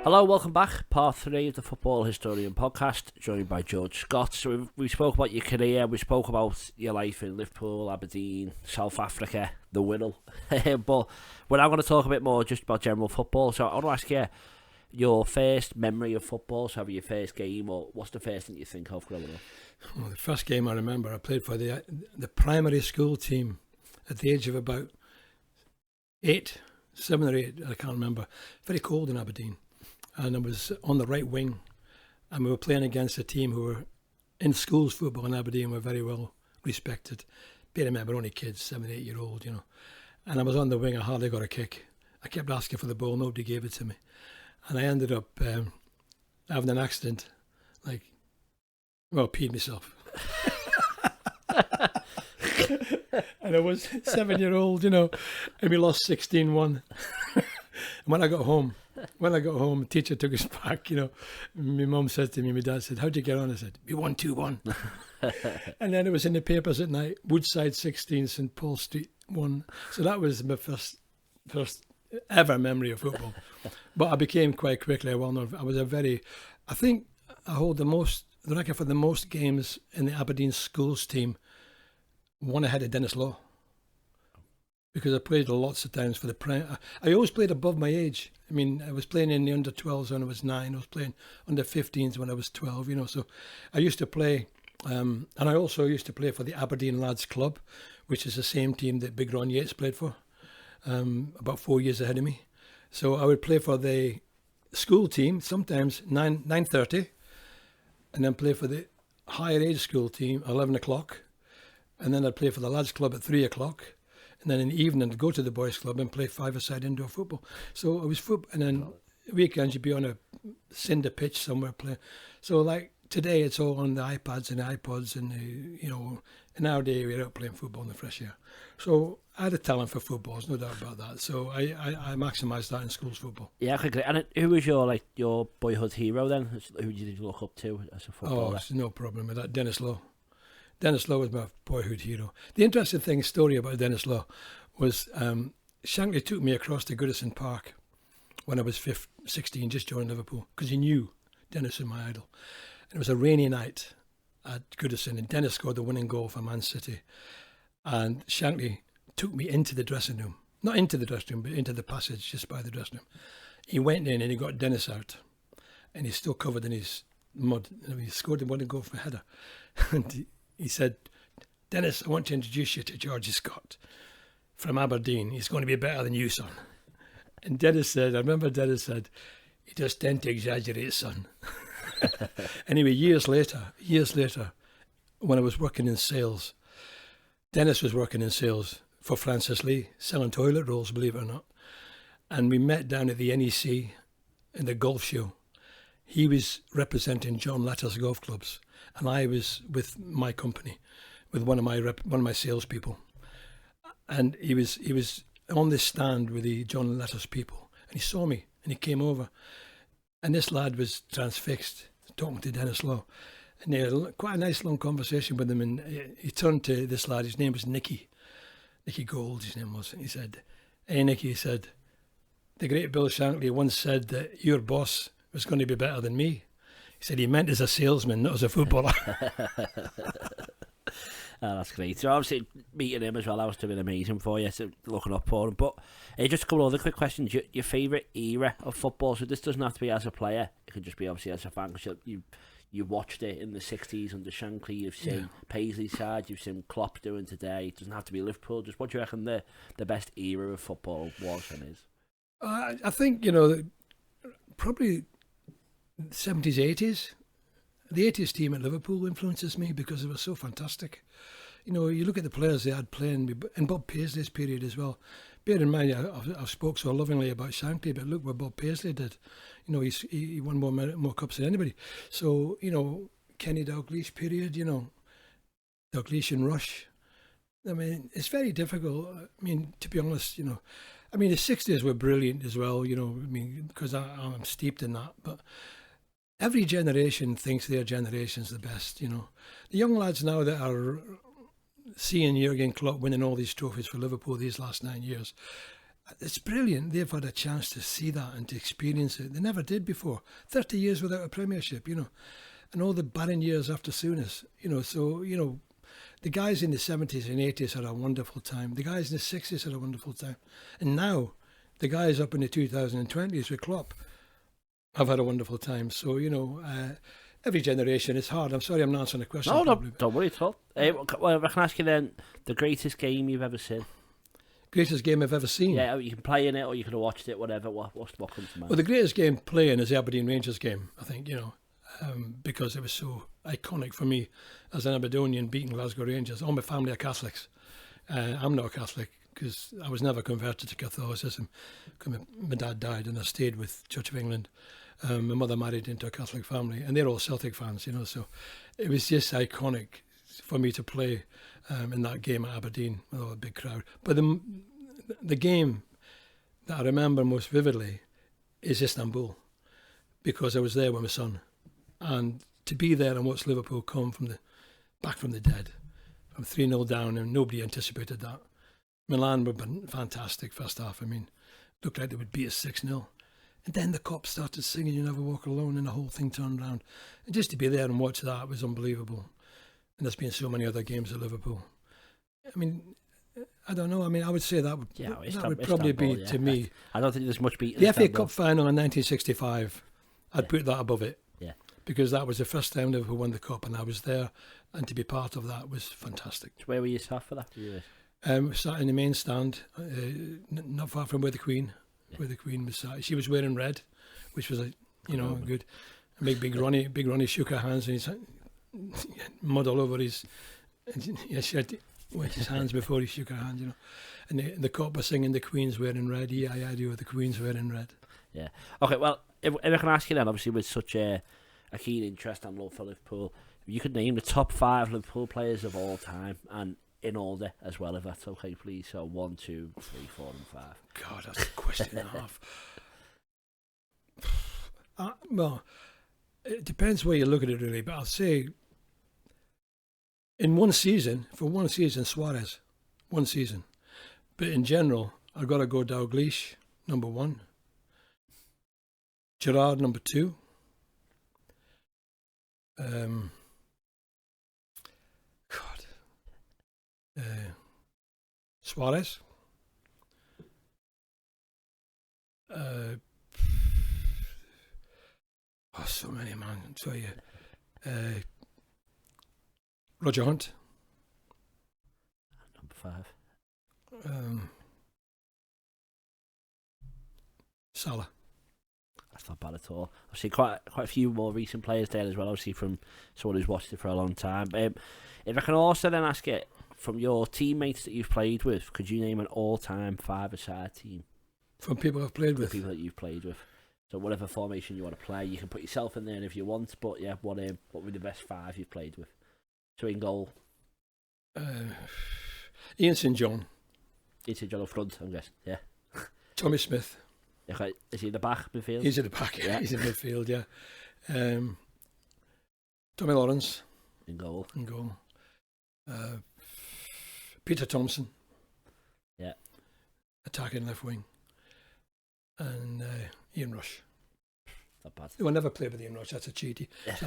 Hello, welcome back. Part 3 of the Football Historian podcast, joined by George Scott. So we spoke about your career, we spoke about your life in Liverpool, Aberdeen, South Africa, the Wirral. But we're now going to talk a bit more just about general football. So I want to ask you your first memory of football, so your first game, or what's the first thing you think of growing up? Well, the first game I remember, I played for the primary school team at the age of about 7 or 8, I can't remember. Very cold in Aberdeen. And I was on the right wing, and we were playing against a team who were in schools football in Aberdeen, were very well respected. Bear in mind, we're only kids, 7, 8 year old, you know. And I was on the wing, I hardly got a kick. I kept asking for the ball, nobody gave it to me. And I ended up having an accident, peed myself. And I was 7 year old, you know, and we lost 16-1. And when I got home, the teacher took us back, you know. My mum said to me, my dad said, how'd you get on? I said, we won 2-1. And then it was in the papers at night, Woodside 16, St Paul Street 1. So that was my first ever memory of football. But I became quite quickly well known. I think I hold the record for the most games in the Aberdeen schools team, one ahead of Dennis Law. Because I played lots of times for the prime. I always played above my age. I mean, I was playing in the under 12s when I was 9. I was playing under 15s when I was 12. You know, so I used to play, and I also used to play for the Aberdeen Lads Club, which is the same team that Big Ron Yates played for, about 4 years ahead of me. So I would play for the school team sometimes 9:30, and then play for the higher age school team 11 o'clock, and then I'd play for the Lads Club at 3 o'clock. And then in the evening, I'd go to the boys' club and play 5-a-side indoor football. So it was football. And then weekends, you'd be on a cinder pitch somewhere playing. So like today, it's all on the iPads and the iPods. And, in our day, we were out playing football in the fresh air. So I had a talent for football, there's no doubt about that. So I maximised that in schools football. Yeah, okay. And who was your boyhood hero then? Who did you look up to as a footballer? Oh, it's no problem with that. Dennis Law. Dennis Law was my boyhood hero. The interesting story about Dennis Law was Shankly took me across to Goodison Park when I was 16, just joined Liverpool, because he knew Dennis was my idol. And it was a rainy night at Goodison, and Dennis scored the winning goal for Man City. And Shankly took me into the dressing room. Not into the dressing room, but into the passage just by the dressing room. He went in and he got Dennis out. And he's still covered in his mud. And he scored the winning goal for a header. And he said, Dennis, I want to introduce you to Georgie Scott from Aberdeen. He's going to be better than you, son. And Dennis said, I remember Dennis said, you just tend to exaggerate, son. Anyway, years later, when I was working in sales, Dennis was working in sales for Francis Lee, selling toilet rolls, believe it or not. And we met down at the NEC in the golf show. He was representing John Letters golf clubs, and I was with my company, with one of my salespeople. And he was on this stand with the John Letters people, and he saw me, and he came over, and this lad was transfixed, talking to Dennis Law, And they had quite a nice long conversation with him, and he turned to this lad. His name was Nicky Gold. His name was. And he said, "Hey Nicky," he said, "the great Bill Shankly once said that your boss was going to be better than me." He said he meant as a salesman, not as a footballer. Oh, that's great. So obviously meeting him as well, that was doing amazing for you, so looking up for him. But just a couple of other quick questions. Your favourite era of football? So this doesn't have to be as a player. It could just be obviously as a fan, because you watched it in the 60s under Shankly. You've seen Paisley's side. You've seen Klopp doing today. It doesn't have to be Liverpool. Just what do you reckon the best era of football was and is? I think, probably 70s, 80s. The 80s team at Liverpool influences me because it was so fantastic. You look at the players they had playing, and Bob Paisley's period as well. Bear in mind, I've spoke so lovingly about Shankly, but look what Bob Paisley did. He won more cups than anybody. So, Kenny Dalglish period, Dalglish and Rush. I mean, it's very difficult. I mean, to be honest, the 60s were brilliant as well, because I'm steeped in that. But every generation thinks their generation's the best, The young lads now that are seeing Jurgen Klopp winning all these trophies for Liverpool these last 9 years, it's brilliant. They've had a chance to see that and to experience it. They never did before. 30 years without a premiership, and all the barren years after Souness, So, the guys in the 70s and 80s had a wonderful time. The guys in the 60s had a wonderful time. And now, the guys up in the 2020s with Klopp have had a wonderful time. So, every generation is hard. I'm sorry I'm not answering the question. No, don't worry at all. Well, I can ask you then, the greatest game you've ever seen? Greatest game I've ever seen? Yeah, you can play in it or you could have watched it, whatever. What comes to mind? Well, the greatest game playing is the Aberdeen Rangers game, I think, because it was so iconic for me as an Aberdonian beating Glasgow Rangers. All my family are Catholics. I'm not a Catholic because I was never converted to Catholicism. My dad died and I stayed with Church of England. My mother married into a Catholic family, and they're all Celtic fans, so it was just iconic for me to play in that game at Aberdeen with all a big crowd. But the game that I remember most vividly is Istanbul, because I was there with my son, and to be there and watch Liverpool come back from the dead, from 3-0 down, and nobody anticipated that. Milan were fantastic first half. Looked like they would beat us 6-0. And then the cops started singing "You Never Walk Alone" and the whole thing turned around. And just to be there and watch that was unbelievable. And there's been so many other games at Liverpool. I don't know. I would say that would probably be, to me. I don't think there's much beating. The FA Cup final in 1965, I'd put that above it. Yeah. Because that was the first time Liverpool won the cup, and I was there, and to be part of that was fantastic. So where were you sat for that? Sat in the main stand, not far from where the Queen was sat. She was wearing red, which was good. And big Ronnie shook her hands, and he's mud all over his. She had to wet his hands before he shook her hand, And the cop was singing "The Queen's wearing red." Yeah, the Queen's wearing red. Yeah. Okay. Well, if I can ask you then, obviously with such a keen interest and love for Liverpool, if you could name the top 5 Liverpool players of all time, and in order as well, if that's okay, please. So 1, 2, 3, 4, and 5. God, that's a question and a half. Well, it depends where you look at it, really. But I'll say, for one season, Suarez, 1 season. But in general, I've got to go Dalglish, number 1. Gerrard, number 2. Suarez. So many, man. I'll tell you. Roger Hunt. Number 5. Salah. That's not bad at all. I've seen quite a few more recent players there as well, obviously from someone who's watched it for a long time. If I can also then ask it, from your teammates that you've played with, could you name an all-time 5-a-side team? From people I've played with? People that you've played with. So whatever formation you want to play, you can put yourself in there if you want, but yeah, what would be the best 5 you've played with? So in goal? Ian St John. Ian St John up front, I'm guessing, yeah. Tommy Smith. Okay. Is he in the back midfield? He's in the back, yeah. He's in midfield, yeah. Tommy Lawrence. In goal. Peter Thompson. Yeah. Attacking left wing. And Ian Rush. Not bad. I never played with Ian Rush. That's a cheaty. Yeah.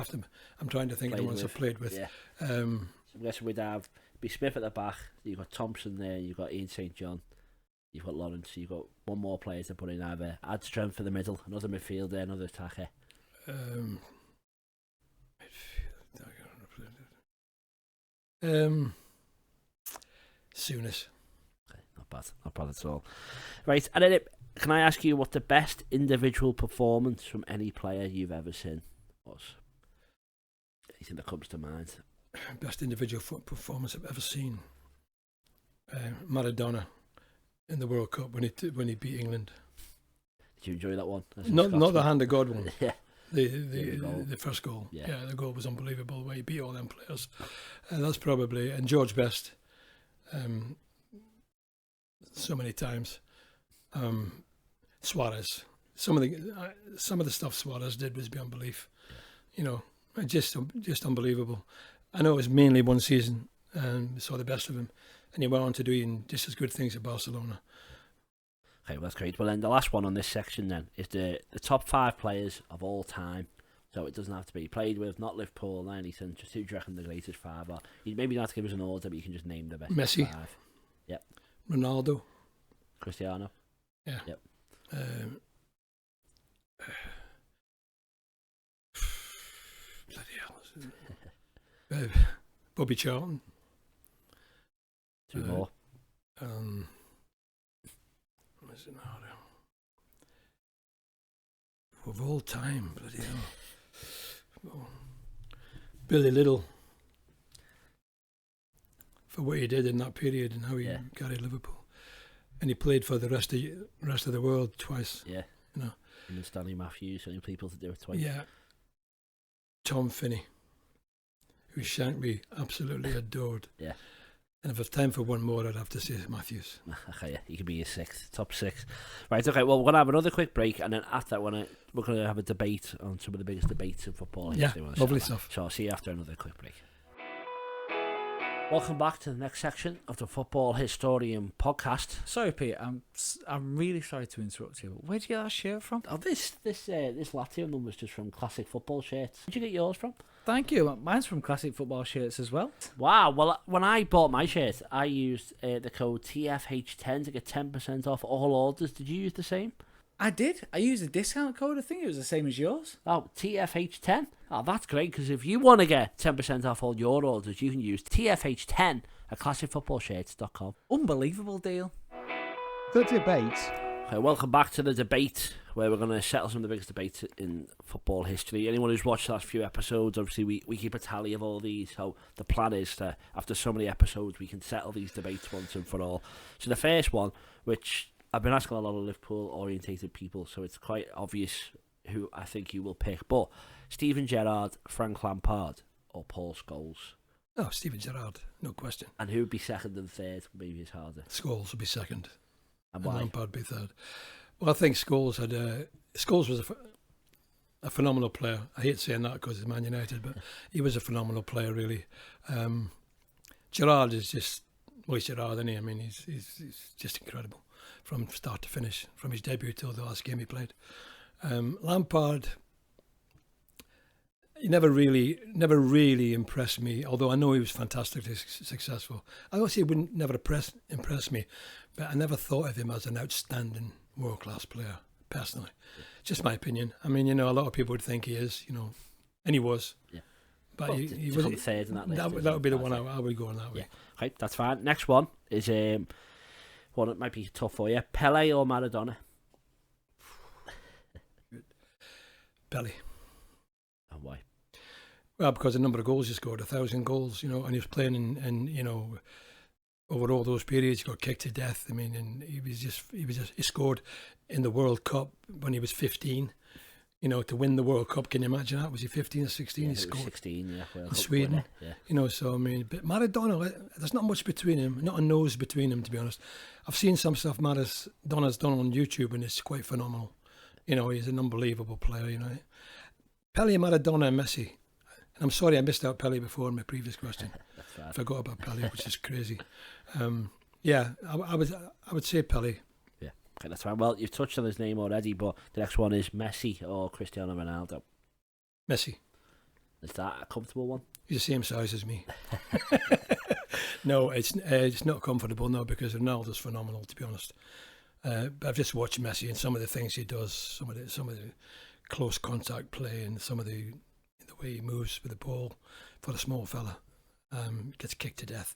I'm trying to think of the ones I've played with. Yeah. So I guess we'd have be Smith at the back. You've got Thompson there. You've got Ian St John. You've got Lawrence. You've got one more player to put in either. Add strength for the middle. Another midfielder. Another attacker. Soonest. Okay, not bad at all. Right, and then can I ask you what the best individual performance from any player you've ever seen was? Anything that comes to mind? Best individual performance I've ever seen. Maradona in the World Cup when he beat England. Did you enjoy that one? Not the hand of God one. Yeah. The first goal. Yeah, the goal was unbelievable the way he beat all them players. That's probably, and George Best, so many times. Suarez. Some of the stuff Suarez did was beyond belief. You know, just unbelievable. I know it was mainly one season, and saw the best of him, and he went on to do just as good things at Barcelona. Okay, well, that's great. Well, then the last one on this section then is the top 5 players of all time. So it doesn't have to be played with, not Liverpool, not anything. Just who do you reckon the greatest 5 are? You maybe don't have to give us an order, but you can just name the best Messi. 5. Yep. Ronaldo. Cristiano. Yeah. Yep. Bloody hell. Bobby Charlton. 2 more. What is it now? Of all time, bloody hell. Oh. Billy Little. For what he did in that period and how he carried Liverpool. And he played for the rest of the world twice. Yeah. You know. And Stanley Matthews, only people to do it twice. Yeah. Tom Finney, who Shankly absolutely adored. Yeah. And if there's time for one more, I'd have to say Matthews. Okay, yeah, he could be your 6th, top 6. Right, okay, well, we're going to have another quick break, and then after that, we're going to have a debate on some of the biggest debates in football. Yeah, lovely stuff. So I'll see you after another quick break. Welcome back to the next section of the Football Historian podcast. Sorry, Pete, I'm really sorry to interrupt you, but where'd you get that shirt from? Oh, this Lazio number's just from Classic Football Shirts. Where'd you get yours from? Thank you. Mine's from Classic Football Shirts as well. Wow. Well, when I bought my shirt, I used the code TFH10 to get 10% off all orders. Did you use the same? I did. I used a discount code. I think it was the same as yours. Oh, TFH10? Oh, that's great, because if you want to get 10% off all your orders, you can use TFH10 at classicfootballshirts.com. Unbelievable deal. The debate. Okay, welcome back to the debate, where we're going to settle some of the biggest debates in football history. Anyone who's watched the last few episodes, obviously we keep a tally of all these, so the plan is that after so many episodes we can settle these debates once and for all. So the first one, which I've been asking a lot of Liverpool orientated people, so it's quite obvious who I think you will pick, but Steven Gerrard, Frank Lampard or Paul Scholes? Oh, Steven Gerrard, no question. And who would be second and third? Maybe it's harder. Scholes would be second. And why? Lampard would be third. Well, I think Scholes was a phenomenal player. I hate saying that because he's Man United, but he was a phenomenal player, really. Gerrard is just, well, he's Gerrard, isn't he? I mean, he's just incredible from start to finish, from his debut till the last game he played. Lampard, he never really impressed me, although I know he was fantastically successful. I would say he wouldn't never impress me, but I never thought of him as an outstanding world-class player, personally. Just my opinion. I mean, a lot of people would think he is, and he was. Yeah. But well, he wasn't third in that list. That would be the one I would go on that way. Yeah. Okay, that's fine. Next one is one that might be tough for you. Pele or Maradona? Pele. And why? Well, because the number of goals he scored, 1,000 goals, and he was playing in over all those periods, he got kicked to death. I mean, and he scored in the World Cup when he was 15. To win the World Cup, can you imagine that? Was he 15 or 16? Yeah, he scored 16, yeah. in Sweden. Yeah. So I mean, but Maradona, there's not much between him, not a nose between them, to be honest. I've seen some stuff Maradona's done on YouTube, and it's quite phenomenal. He's an unbelievable player. Pele, Maradona, and Messi, and I'm sorry I missed out Pelé before in my previous question. That's Forgot about Pelé, which is crazy. Yeah, I would say Pelé. Yeah, okay, that's fine. Well, you've touched on his name already, but the next one is Messi or Cristiano Ronaldo. Messi. Is that a comfortable one? He's the same size as me. No, it's not comfortable, no, because Ronaldo's phenomenal, to be honest. But I've just watched Messi and some of the things he does, some of the close contact play, and some of the way he moves with the ball for a small fella. Gets kicked to death.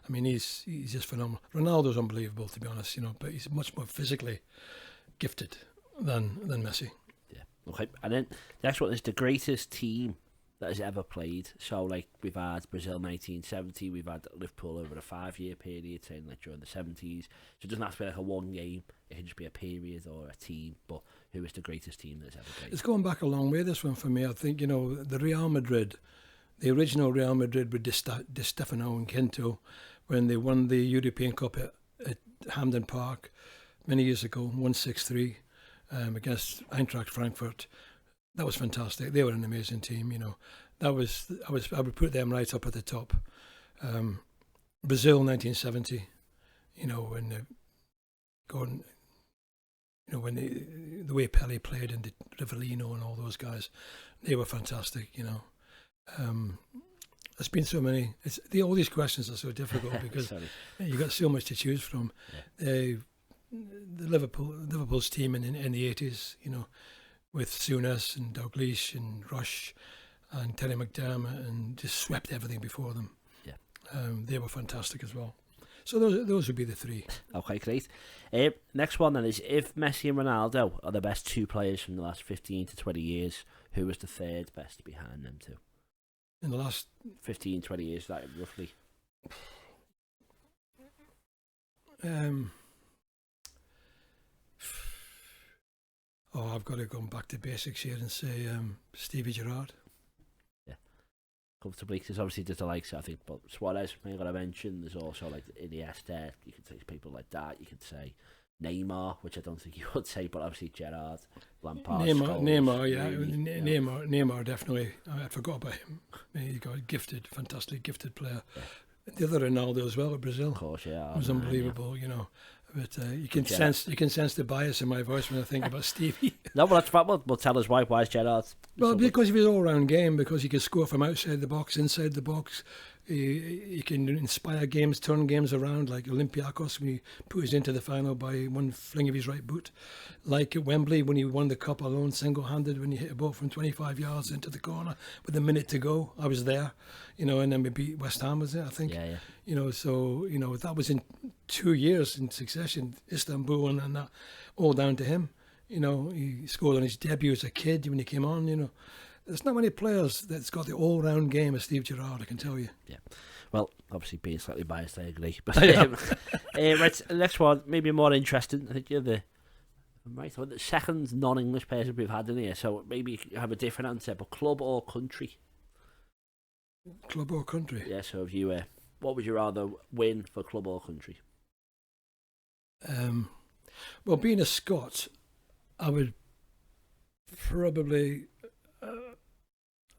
I mean, he's just phenomenal. Ronaldo's unbelievable, to be honest, but he's much more physically gifted than Messi. Yeah. Okay. And then the next one is the greatest team that has ever played. So, like, we've had Brazil 1970, we've had Liverpool over a 5-year period, saying like during the 70s. So it doesn't have to be like a one game, it can just be a period or a team. But who is the greatest team that's ever played? It's going back a long way, this one, for me. I think, the Real Madrid, the original Real Madrid with Di Stefano and Quinto, when they won the European Cup at Hampden Park many years ago, 1-6-3 against Eintracht Frankfurt. That was fantastic. They were an amazing team, I would put them right up at the top. Brazil 1970, when when the way Pelé played and Rivellino and all those guys, they were fantastic, There's been so many. All these questions are so difficult because you got so much to choose from. Yeah. The Liverpool's team in the 80s, with Souness and Dalglish and Rush and Terry McDermott, and just swept everything before them. Yeah, they were fantastic as well. So those would be the three. Okay, great. Next one then is, if Messi and Ronaldo are the best two players from the last 15 to 20 years, who is the third best behind them two? In the last 15, 20 years, that roughly. I've got to go back to basics here and say Stevie Gerrard. Yeah, comfortably, because obviously there's the likes, I think, but Suarez, I'm going to mention, there's also like Iniesta, you could say people like that, you could say Neymar, which I don't think you would say, but obviously Gerrard, Lampard, Neymar, yeah, Neymar definitely. I forgot about him. He got a fantastic gifted player. Yeah. The other Ronaldo as well at Brazil. Of course, yeah, was unbelievable, But you can sense the bias in my voice when I think about Stevie. No, but that's fine. Well, tell us why. Why is Gerrard? Well, because of his all-round game, because he can score from outside the box, inside the box. He can inspire games, turn games around, like Olympiacos when he put us into the final by one fling of his right boot. Like at Wembley when he won the cup alone, single-handed, when he hit a ball from 25 yards into the corner with a minute to go. I was there, and then we beat West Ham, was it, I think? Yeah. So, that was in 2 years in succession, Istanbul and that, all down to him. He scored on his debut as a kid when he came on, There's not many players that's got the all-round game as Steve Gerrard, I can tell you. Yeah. Well, obviously being slightly biased, I agree. But right, next one, maybe more interesting. I think you're the second non-English person we've had in here, so maybe you have a different answer. But club or country? Club or country? Yeah. So if you what would you rather win for club or country? Well, being a Scot, I would probably.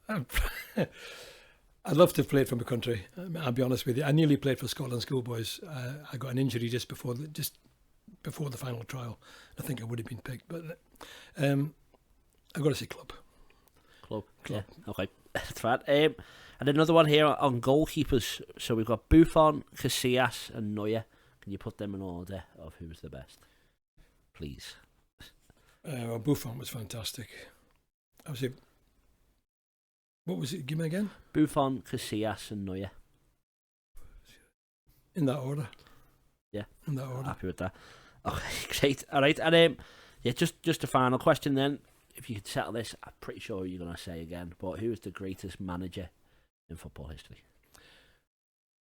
I'd love to have played for my country. I'll be honest with you. I nearly played for Scotland schoolboys. I got an injury just before the final trial. I think I would have been picked, but I've got to say club. Club. Yeah. Okay, that's fine. And another one here on goalkeepers. So we've got Buffon, Casillas, and Neuer. Can you put them in order of who's the best, please? Well, Buffon was fantastic. I would say. What was it? Give me again. Buffon, Casillas, and Neuer. In that order. Yeah. In that order. Happy with that. Okay, great. All right, and just a final question then. If you could settle this, I'm pretty sure you're going to say again, but who is the greatest manager in football history?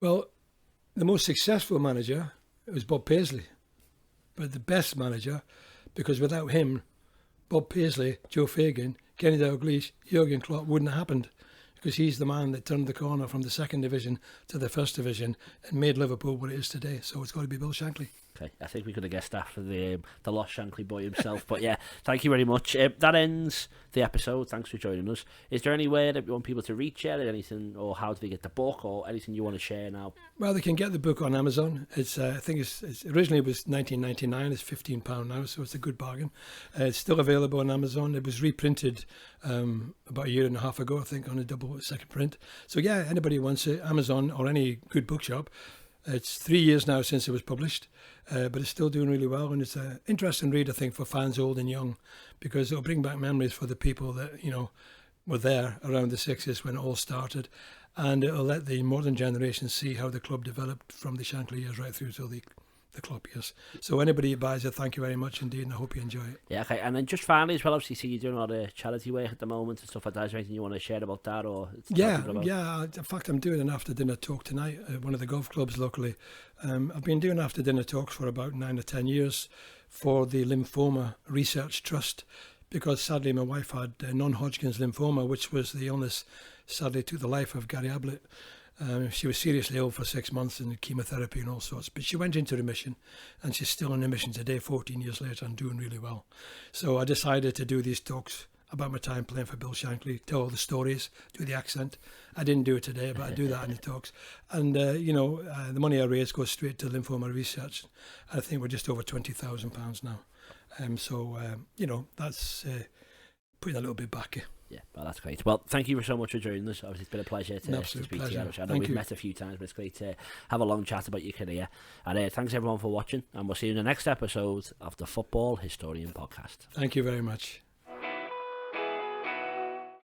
Well, the most successful manager was Bob Paisley, but the best manager, because without him, Bob Paisley, Joe Fagan, Kenny Dalglish, Jurgen Klopp wouldn't have happened, because he's the man that turned the corner from the second division to the first division and made Liverpool what it is today. So it's got to be Bill Shankly. Okay, I think we could have guessed that for the lost Shankly boy himself. But yeah, thank you very much. That ends the episode. Thanks for joining us. Is there anywhere that you want people to reach out or anything, or how do they get the book, or anything you want to share now? Well, they can get the book on Amazon. It's I think it's originally it was $19.99. It's £15 now, so it's a good bargain. It's still available on Amazon. It was reprinted about a year and a half ago, I think, on a double second print. So yeah, anybody wants it, Amazon or any good bookshop. It's 3 years now since it was published, but it's still doing really well, and it's an interesting read, I think, for fans old and young, because it'll bring back memories for the people that, you know, were there around the 60s when it all started, and it'll let the modern generation see how the club developed from the Shankly years right through to the Klopp years. So anybody who buys it, thank you very much indeed, and I hope you enjoy it. Yeah, okay. And then just finally as well, obviously, see you're doing a lot of charity work at the moment and stuff like that. Is there anything you want to share about that? Or yeah. In fact, I'm doing an after-dinner talk tonight at one of the golf clubs locally. I've been doing after-dinner talks for about 9 or 10 years for the Lymphoma Research Trust, because sadly my wife had non-Hodgkin's lymphoma, which was the illness sadly took the life of Gary Ablett. She was seriously ill for 6 months in chemotherapy and all sorts, but she went into remission, and she's still in remission today, 14 years later, and doing really well. So I decided to do these talks about my time playing for Bill Shankly, tell all the stories, do the accent. I didn't do it today, but I do that in the talks. And, the money I raise goes straight to lymphoma research. I think we're just over £20,000 now. That's putting a little bit back. Yeah, well, that's great. Well, thank you so much for joining us. Obviously, it's been a pleasure to speak to you. I know we've met a few times, but it's great to have a long chat about your career. And thanks everyone for watching, and we'll see you in the next episode of the Football Historian Podcast. Thank you very much.